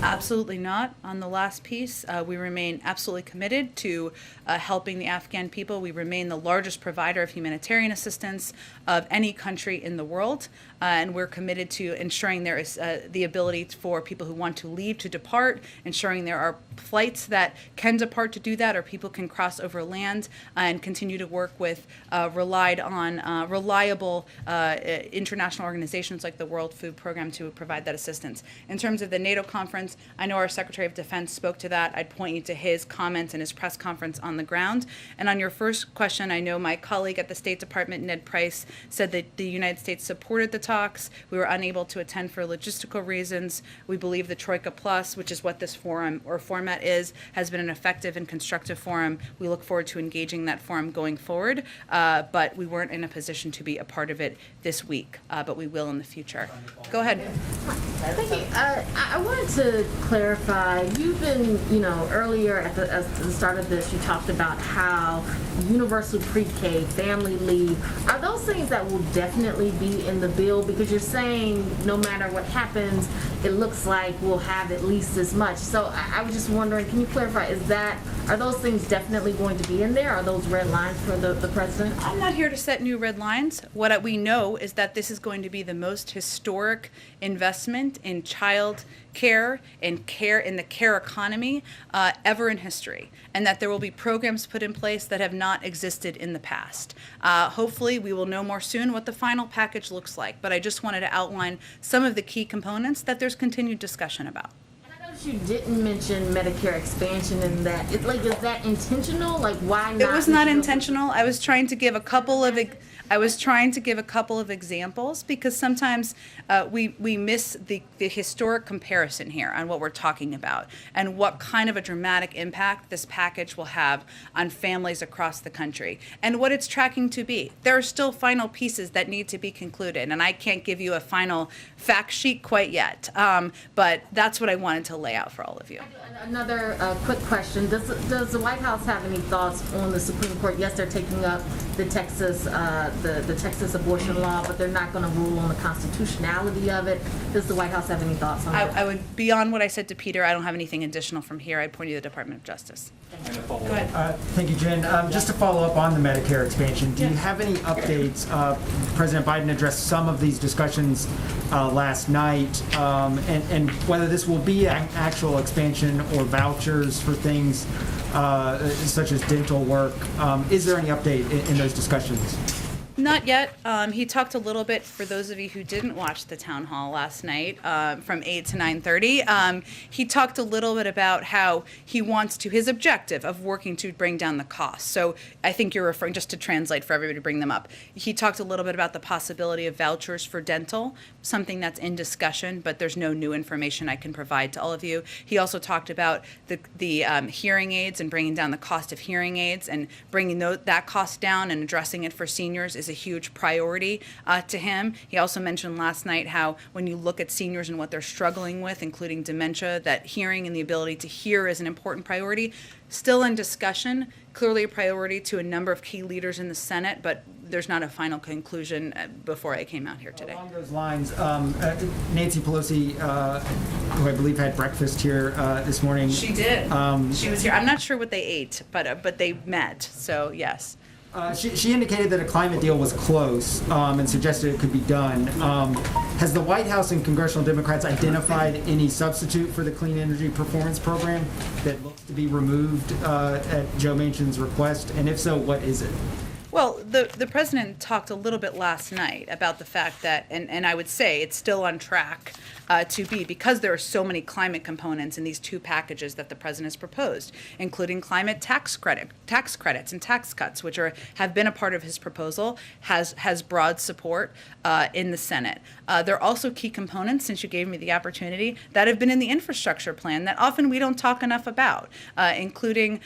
Absolutely not. On the last piece, we remain absolutely committed to helping the Afghan people. We remain the largest provider of humanitarian assistance of any country in the world, and we're committed to ensuring there is the ability for people who want to leave to depart, ensuring there are flights that can depart to do that, or people can cross over land, and continue to work with reliable international organizations like the World Food Program to provide that assistance. In terms of the NATO conference, I know our Secretary of Defense spoke to that. I'd point you to his comments and his press conference on the ground. And on your first question, I know my colleague at the State Department, Ned Price, said that the United States supported the talks. We were unable to attend for logistical reasons. We believe the Troika Plus, which is what this forum or format is, has been an effective and constructive forum. We look forward to engaging that forum going forward, but we weren't in a position to be a part of it this week, but we will in the future. Go ahead. Thank you. I wanted to clarify, you've been, earlier at the start of this, you talked about how universal pre-K, family leave, are those things that will definitely be in the bill? Because you're saying no matter what happens, it looks like we'll have at least as much. So I was just wondering, can you clarify, are those things definitely going to be in there? Are those red lines for the president? I'm not here to set new red lines. What we know is that this is going to be the most historic investment in child care and care in the care economy ever in history, and that there will be programs put in place that have not existed in the past. Hopefully we will know more soon what the final package looks like, but I just wanted to outline some of the key components that there's continued discussion about. noticed you didn't mention Medicare expansion in that. Is that intentional? Like, why not? It was not intentional. I was trying to give a couple of examples because sometimes we miss the historic comparison here on what we're talking about and what kind of a dramatic impact this package will have on families across the country and what it's tracking to be. There are still final pieces that need to be concluded, and I can't give you a final fact sheet quite yet, but that's what I wanted to lay out for all of you. Another quick question. Does the White House have any thoughts on the Supreme Court? Yes, they're taking up the Texas abortion law, but they're not going to rule on the constitutionality of it. Does the White House have any thoughts on that? I would, beyond what I said to Peter, I don't have anything additional from here. I'd point you to the Department of Justice. Go ahead. Thank you, Jen. Just to follow up on the Medicare expansion, do you have any updates? President Biden addressed some of these discussions last night, and whether this will be an actual expansion or vouchers for things such as dental work. Is there any update in those discussions? Not yet. He talked a little bit, for those of you who didn't watch the town hall last night, from 8 to 9:30. He talked a little bit about how he wants to, his objective of working to bring down the cost. So I think you're referring, just to translate for everybody to bring them up, he talked a little bit about the possibility of vouchers for dental, something that's in discussion, but there's no new information I can provide to all of you. He also talked about the hearing aids and bringing down the cost of hearing aids and bringing that cost down and addressing it for seniors is a huge priority to him. He also mentioned last night how when you look at seniors and what they're struggling with, including dementia, that hearing and the ability to hear is an important priority. Still in discussion, clearly a priority to a number of key leaders in the Senate, but there's not a final conclusion before I came out here today. Along those lines, Nancy Pelosi, who I believe had breakfast here this morning. She did. She was here. I'm not sure what they ate, but they met, so yes. She indicated that a climate deal was close and suggested it could be done. Has the White House and congressional Democrats identified any substitute for the Clean Energy Performance Program that looks to be removed at Joe Manchin's request? And if so, what is it? Well, the president talked a little bit last night about the fact that, and I would say it's still on track to be, because there are so many climate components in these two packages that the president has proposed, including climate tax credits and tax cuts, which have been a part of his proposal, has broad support in the Senate. There are also key components, since you gave me the opportunity, that have been in the infrastructure plan that often we don't talk enough about, including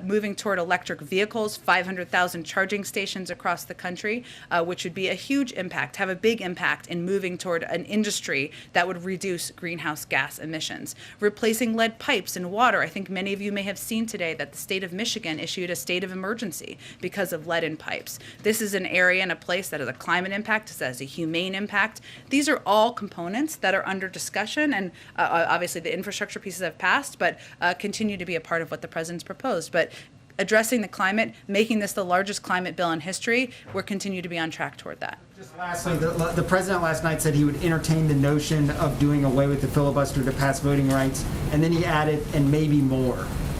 moving toward electric vehicles, 500,000 charging stations across the country, which would be a huge impact, have a big impact in moving toward an industry that would reduce greenhouse gas emissions. Replacing lead pipes and water. I think many of you may have seen today that the state of Michigan issued a state of emergency because of lead in pipes. This is an area and a place that has a climate impact, it has a humane impact. These are all components that are under discussion, and obviously the infrastructure pieces have passed, but continue to be a part of what the president's proposed. But addressing the climate, making this the largest climate bill in history, we'll continue to be on track toward that. Just lastly, the president last night said he would entertain the notion of doing away with the filibuster to pass voting rights, and then he added, and maybe more.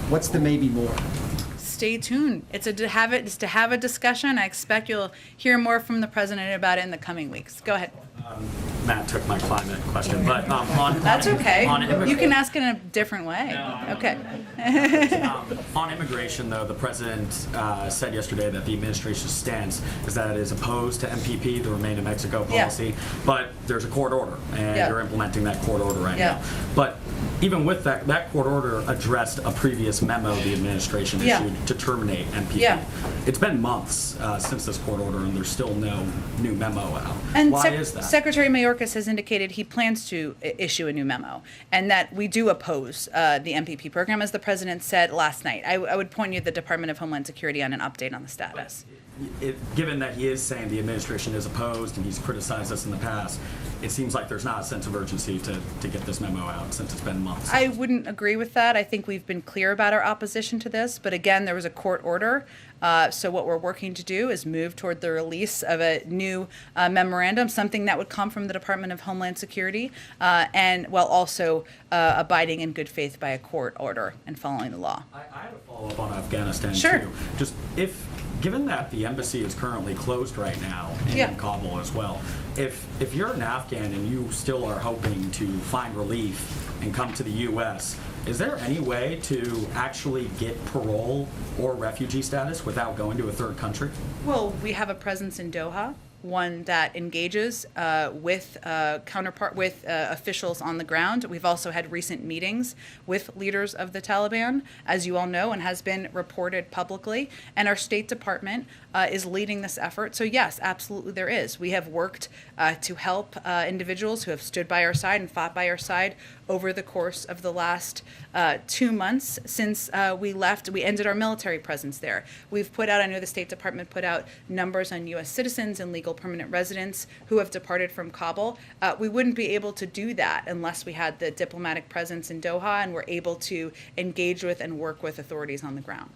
What's the maybe more? Stay tuned. It's to have a discussion. I expect you'll hear more from the president about it in the coming weeks. Go ahead. Matt took my climate question, but that's okay. You can ask it in a different way. Okay. On immigration, though, the president said yesterday that the administration's stance is that it is opposed to MPP, the Remain in Mexico policy, but there's a court order, and you're implementing that court order right now. But even with that court order addressed a previous memo the administration issued to terminate MPP. It's been months since this court order, and there's still no new memo out. And why is that? Secretary Mayorkas has indicated he plans to issue a new memo, and that we do oppose the MPP program, as the president said last night. I would point you to the Department of Homeland Security on an update on the status. Given that he is saying the administration is opposed and he's criticized us in the past, it seems like there's not a sense of urgency to get this memo out since it's been months. I wouldn't agree with that. I think we've been clear about our opposition to this, but again, there was a court order. So what we're working to do is move toward the release of a new memorandum, something that would come from the Department of Homeland Security, and while also abiding in good faith by a court order and following the law. I have a follow-up on Afghanistan, too. Just if Given that the embassy is currently closed right now in Kabul as well, if you're an Afghan and you still are hoping to find relief and come to the U.S., is there any way to actually get parole or refugee status without going to a third country? Well, we have a presence in Doha, one that engages with officials on the ground. We've also had recent meetings with leaders of the Taliban, as you all know, and has been reported publicly. And our State Department is leading this effort. So yes, absolutely there is. We have worked to help individuals who have stood by our side and fought by our side over the course of the last 2 months since we left. We ended our military presence there. We've put out, I know the State Department put out numbers on U.S. citizens and legal permanent residents who have departed from Kabul. We wouldn't be able to do that unless we had the diplomatic presence in Doha and were able to engage with and work with authorities on the ground.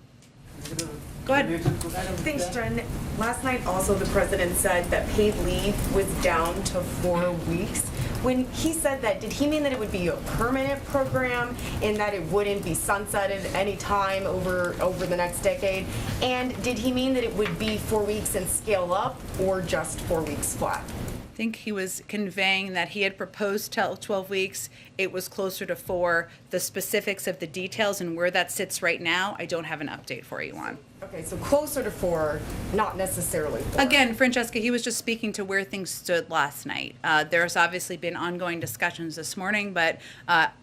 Go ahead. Thanks, Jen. Last night also the president said that paid leave was down to 4 weeks. When he said that, did he mean that it would be a permanent program and that it wouldn't be sunsetted any time over the next decade? And did he mean that it would be 4 weeks and scale up, or just 4 weeks flat? I think he was conveying that he had proposed 12 weeks. It was closer to 4. The specifics of the details and where that sits right now, I don't have an update for you on. Okay, so closer to 4, not necessarily 4. Again, Francesca, he was just speaking to where things stood last night. There's obviously been ongoing discussions this morning, but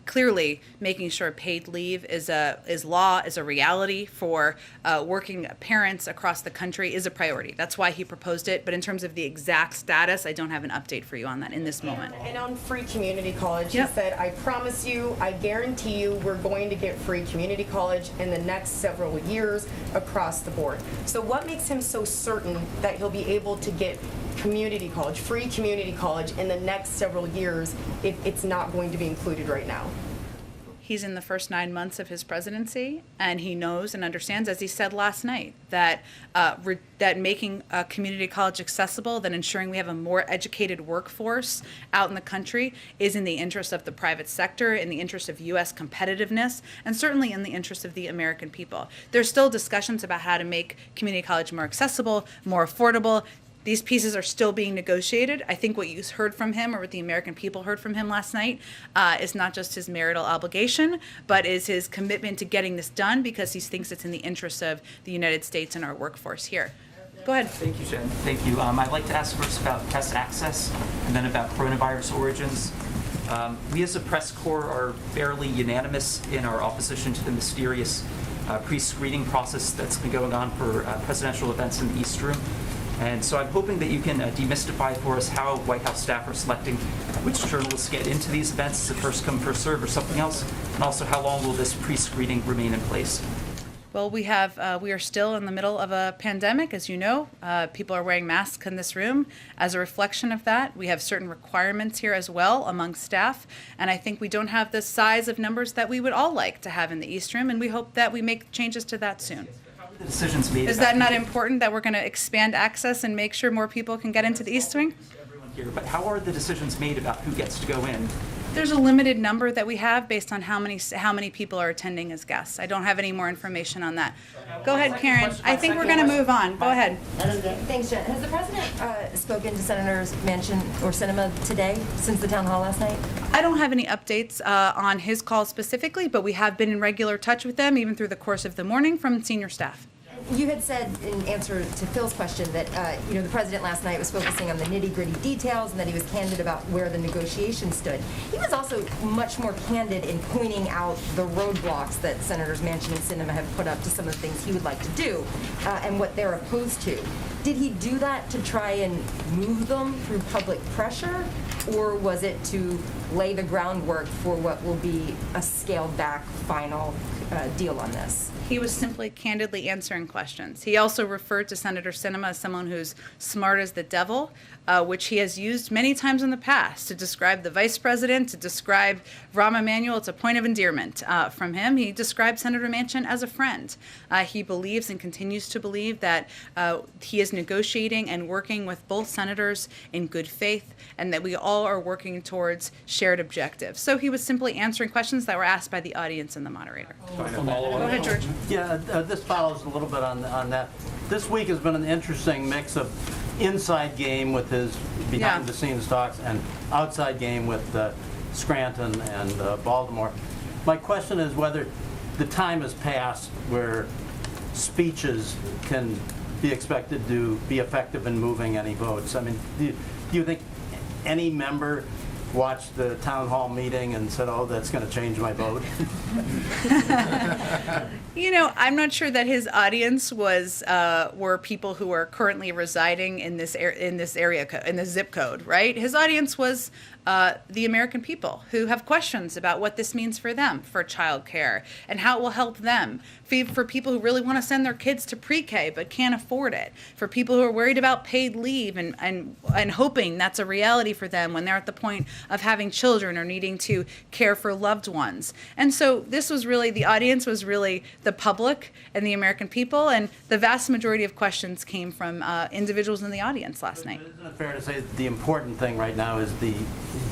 clearly making sure paid leave is law, is a reality for working parents across the country is a priority. That's why he proposed it. But in terms of the exact status, I don't have an update for you on that in this moment. And on free community college, he said, I promise you, I guarantee you, we're going to get free community college in the next several years across the board. So what makes him so certain that he'll be able to get community college, free community college in the next several years if it's not going to be included right now? He's in the first 9 months of his presidency, and he knows and understands, as he said last night, that that making community college accessible, that ensuring we have a more educated workforce out in the country is in the interest of the private sector, in the interest of U.S. competitiveness, and certainly in the interest of the American people. There's still discussions about how to make community college more accessible, more affordable. These pieces are still being negotiated. I think what you heard from him, or what the American people heard from him last night, is not just his marital obligation, but is his commitment to getting this done because he thinks it's in the interest of the United States and our workforce here. Go ahead. Thank you, Jen. Thank you. I'd like to ask first about test access and then about coronavirus origins. We as a press corps are fairly unanimous in our opposition to the mysterious pre-screening process that's been going on for presidential events in the East Room. And so I'm hoping that you can demystify for us how White House staff are selecting which journalists get into these events. Is it first come, first serve, or something else? And also, how long will this pre-screening remain in place? Well, we are still in the middle of a pandemic, as you know. People are wearing masks in this room. As a reflection of that, we have certain requirements here as well among staff, and I think we don't have the size of numbers that we would all like to have in the East Room, and we hope that we make changes to that soon. The decisions made. Is that not important, that we're going to expand access and make sure more people can get into the East Wing? Here, but how are the decisions made about who gets to go in? There's a limited number that we have based on how many people are attending as guests. I don't have any more information on that. Go ahead, Karen. I think we're going to move on. Go ahead. Thanks, Jen. Has the president spoken to Senators Manchin or Sinema today since the town hall last night? I don't have any updates on his call specifically, but we have been in regular touch with them even through the course of the morning from senior staff. You had said in answer to Phil's question that the president last night was focusing on the nitty-gritty details and that he was candid about where the negotiations stood. He was also much more candid in pointing out the roadblocks that Senators Manchin and Sinema have put up to some of the things he would like to do and what they're opposed to. Did he do that to try and move them through public pressure, or was it to lay the groundwork for what will be a scaled-back final deal on this? He was simply candidly answering questions. He also referred to Senator Sinema as someone who's smart as the devil. which he has used many times in the past to describe the vice president, to describe Rahm Emanuel. It's a point of endearment from him. He described Senator Manchin as a friend. He believes and continues to believe that he is negotiating and working with both senators in good faith, and that we all are working towards shared objectives. So he was simply answering questions that were asked by the audience and the moderator. Go ahead, George. Yeah, this follows a little bit on that. This week has been an interesting mix of inside game with his behind-the-scenes talks and outside game with Scranton and Baltimore. My question is whether the time has passed where speeches can be expected to be effective in moving any votes. I mean, do you think any member watched the town hall meeting and said, "Oh, that's going to change my vote"? You know, I'm not sure that his audience were people who are currently residing in this area in this zip code, right? His audience was the American people who have questions about what this means for them, for childcare, and how it will help them. For people who really want to send their kids to pre-K but can't afford it. For people who are worried about paid leave and hoping that's a reality for them when they're at the point of having children or needing to care for loved ones. And so this was really, the audience was really the public and the American people, and the vast majority of questions came from individuals in the audience last night. Isn't it fair to say that the important thing right now is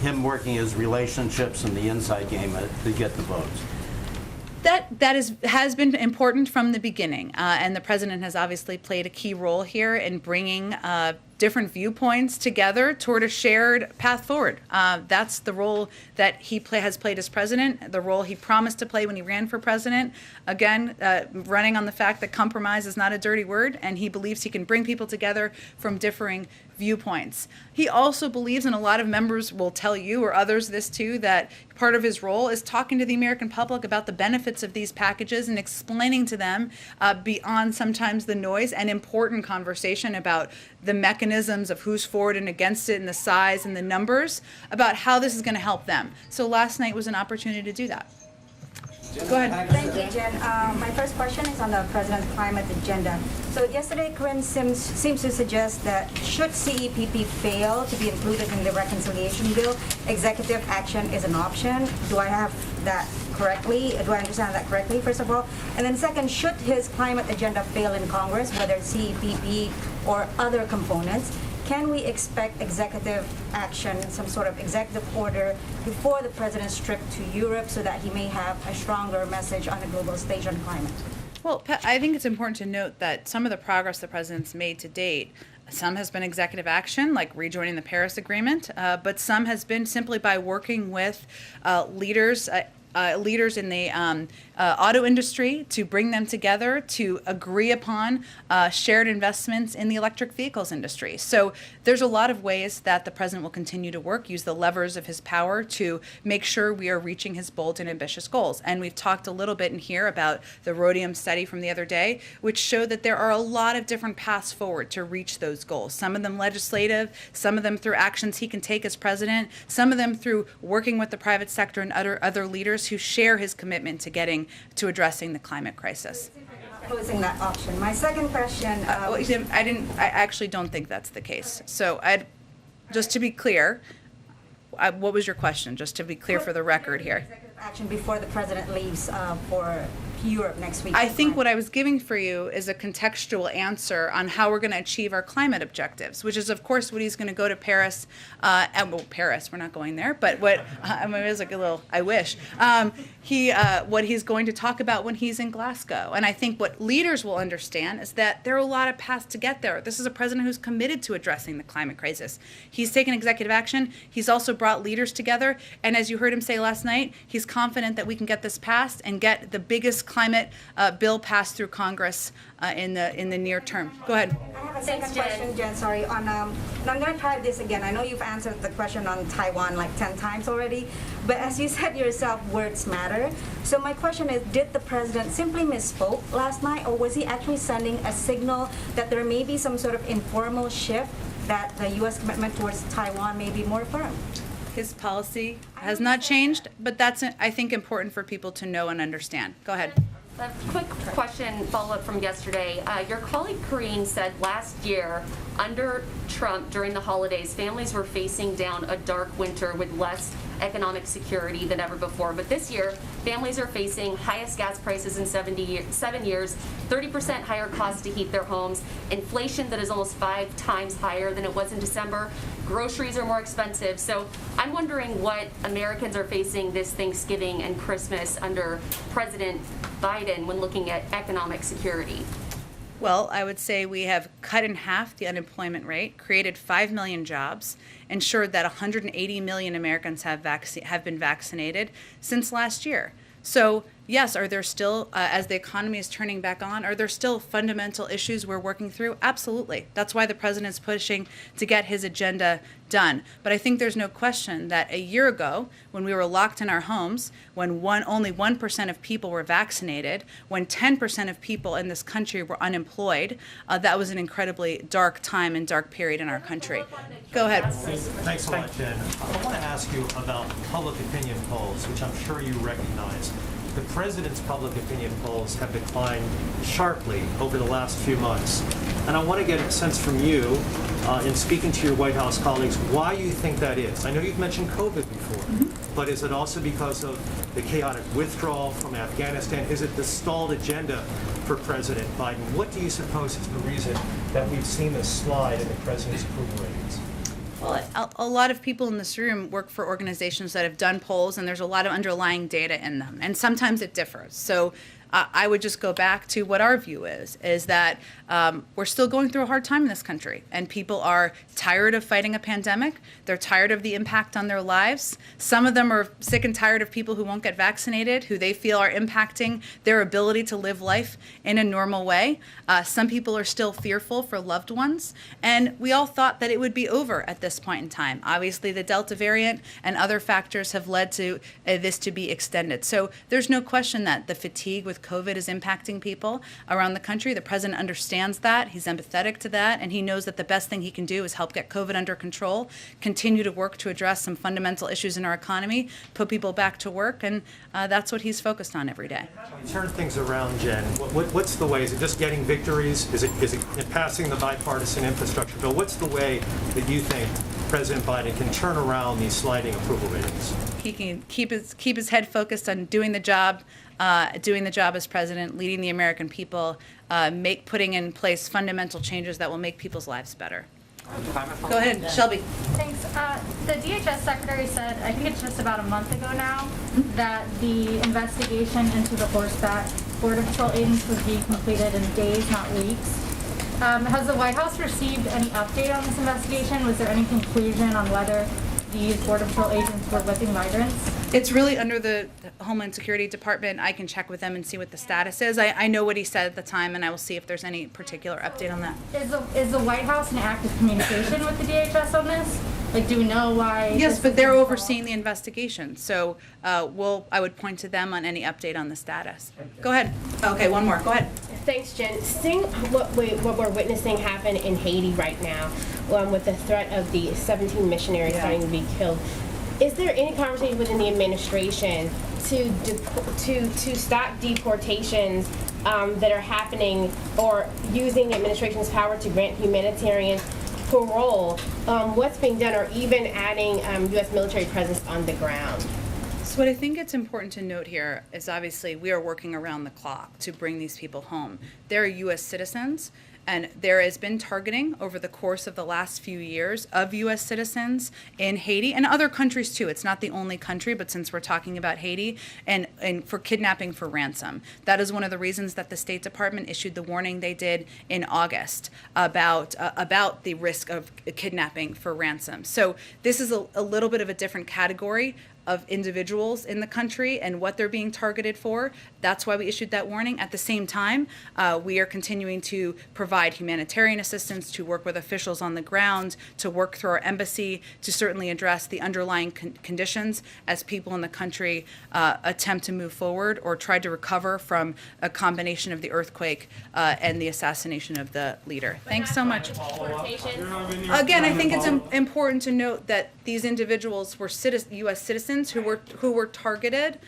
him working his relationships and the inside game to get the votes? That has been important from the beginning, and the president has obviously played a key role here in bringing different viewpoints together toward a shared path forward. That's the role that he has played as president, the role he promised to play when he ran for president. Again, running on the fact that compromise is not a dirty word, and he believes he can bring people together from differing viewpoints. He also believes, and a lot of members will tell you or others this too, that part of his role is talking to the American public about the benefits of these packages and explaining to them beyond sometimes the noise and important conversation about the mechanisms of who's for it and against it and the size and the numbers, about how this is going to help them. So last night was an opportunity to do that. Go ahead. Thank you, Jen. My first question is on the President's climate agenda. So yesterday, Corinne seems to suggest that should CEPP fail to be included in the reconciliation bill, executive action is an option. Do I have that correctly? Do I understand that correctly, first of all? And then second, should his climate agenda fail in Congress, whether CEPP or other components, can we expect executive action, some sort of executive order before the president's trip to Europe so that he may have a stronger message on the global stage on climate? Well, I think it's important to note that some of the progress the president's made to date, some has been executive action, like rejoining the Paris Agreement, but some has been simply by working with leaders in the auto industry to bring them together to agree upon shared investments in the electric vehicles industry. So there's a lot of ways that the president will continue to work, use the levers of his power to make sure we are reaching his bold and ambitious goals. And we've talked a little bit in here about the rhodium study from the other day, which showed that there are a lot of different paths forward to reach those goals. Some of them legislative, some of them through actions he can take as president, some of them through working with the private sector and other leaders who share his commitment to addressing the climate crisis. Posing that option. My second question. I actually don't think that's the case. So just to be clear, what was your question? Just to be clear for the record here. Executive action before the president leaves for Europe next week. I think what I was giving for you is a contextual answer on how we're going to achieve our climate objectives, which is, of course, what he's going to go to Paris. Paris, we're not going there, but what I mean, it was like a little, I wish. What he's going to talk about when he's in Glasgow. And I think what leaders will understand is that there are a lot of paths to get there. This is a president who's committed to addressing the climate crisis. He's taken executive action. He's also brought leaders together. And as you heard him say last night, he's confident that we can get this passed and get the biggest climate bill passed through Congress in the near term. Go ahead. I have a second question, Jen. Sorry. I'm going to try this again. I know you've answered the question on Taiwan like 10 times already, but as you said yourself, words matter. So my question is, did the president simply misspoke last night, or was he actually sending a signal that there may be some sort of informal shift, that the U.S. commitment towards Taiwan may be more firm? His policy has not changed, but that's, I think, important for people to know and understand. Go ahead. A quick question, follow-up from yesterday. Your colleague Karine said last year, under Trump, during the holidays, families were facing down a dark winter with less economic security than ever before. But this year, families are facing highest gas prices in 7 years, 30% higher costs to heat their homes, inflation that is almost 5 times higher than it was in December, groceries are more expensive. So I'm wondering what Americans are facing this Thanksgiving and Christmas under President Biden when looking at economic security. Well, I would say we have cut in half the unemployment rate, created 5 million jobs, ensured that 180 million Americans have been vaccinated since last year. So yes, are there still, as the economy is turning back on, are there still fundamental issues we're working through? Absolutely. That's why the president's pushing to get his agenda done. But I think there's no question that a year ago, when we were locked in our homes, when only 1% of people were vaccinated, when 10% of people in this country were unemployed, that was an incredibly dark time and dark period in our country. Go ahead. Thanks a lot, Jen. I want to ask you about public opinion polls, which I'm sure you recognize. The president's public opinion polls have declined sharply over the last few months. And I want to get a sense from you, in speaking to your White House colleagues, why you think that is. I know you've mentioned COVID before, but is it also because of the chaotic withdrawal from Afghanistan? Is it the stalled agenda for President Biden? What do you suppose is the reason that we've seen this slide in the president's approval ratings? Well, a lot of people in this room work for organizations that have done polls, and there's a lot of underlying data in them, and sometimes it differs. So I would just go back to what our view is that we're still going through a hard time in this country, and people are tired of fighting a pandemic. They're tired of the impact on their lives. Some of them are sick and tired of people who won't get vaccinated, who they feel are impacting their ability to live life in a normal way. Some people are still fearful for loved ones, and we all thought that it would be over at this point in time. Obviously, the Delta variant and other factors have led to this to be extended. So there's no question that the fatigue with COVID is impacting people around the country. The president understands that. He's empathetic to that, and he knows that the best thing he can do is help get COVID under control, continue to work to address some fundamental issues in our economy, put people back to work, and that's what he's focused on every day. Turn things around, Jen. What's the way? Is it just getting victories? Is it passing the bipartisan infrastructure bill? What's the way that you think President Biden can turn around these sliding approval ratings? He can keep his head focused on doing the job as president, leading the American people, putting in place fundamental changes that will make people's lives better. Go ahead, Shelby. Thanks. The DHS secretary said, I think it's just about a month ago now, that the investigation into the horseback Border Patrol agents was being completed in days, not weeks. Has the White House received any update on this investigation? Was there any conclusion on whether these Border Patrol agents were whipping migrants? It's really under the Homeland Security Department. I can check with them and see what the status is. I know what he said at the time, and I will see if there's any particular update on that. Is the White House in active communication with the DHS on this? Like, do we know why? Yes, but they're overseeing the investigation. So I would point to them on any update on the status. Go ahead. Okay, one more. Go ahead. Thanks, Jen. Seeing what we're witnessing happen in Haiti right now, with the threat of the 17 missionaries starting to be killed, is there any conversation within the administration to stop deportations that are happening, or using the administration's power to grant humanitarian parole? What's being done, or even adding U.S. military presence on the ground? So what I think it's important to note here is obviously we are working around the clock to bring these people home. They're U.S. citizens, and there has been targeting over the course of the last few years of U.S. citizens in Haiti and other countries too. It's not the only country, but since we're talking about Haiti, and for kidnapping for ransom. That is one of the reasons that the State Department issued the warning they did in August about the risk of kidnapping for ransom. So this is a little bit of a different category of individuals in the country and what they're being targeted for. That's why we issued that warning. At the same time, we are continuing to provide humanitarian assistance, to work with officials on the ground, to work through our embassy, to certainly address the underlying conditions as people in the country attempt to move forward or try to recover from a combination of the earthquake and the assassination of the leader. Thanks so much. Again, I think it's important to note that these individuals were U.S. citizens citizens who were targeted.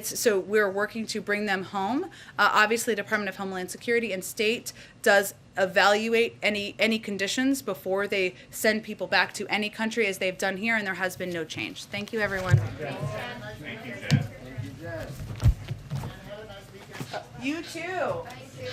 So we're working to bring them home. Obviously, the Department of Homeland Security and state does evaluate any conditions before they send people back to any country, as they've done here, and there has been no change. Thank you, everyone. Thank you, Jen. You too. Thank you.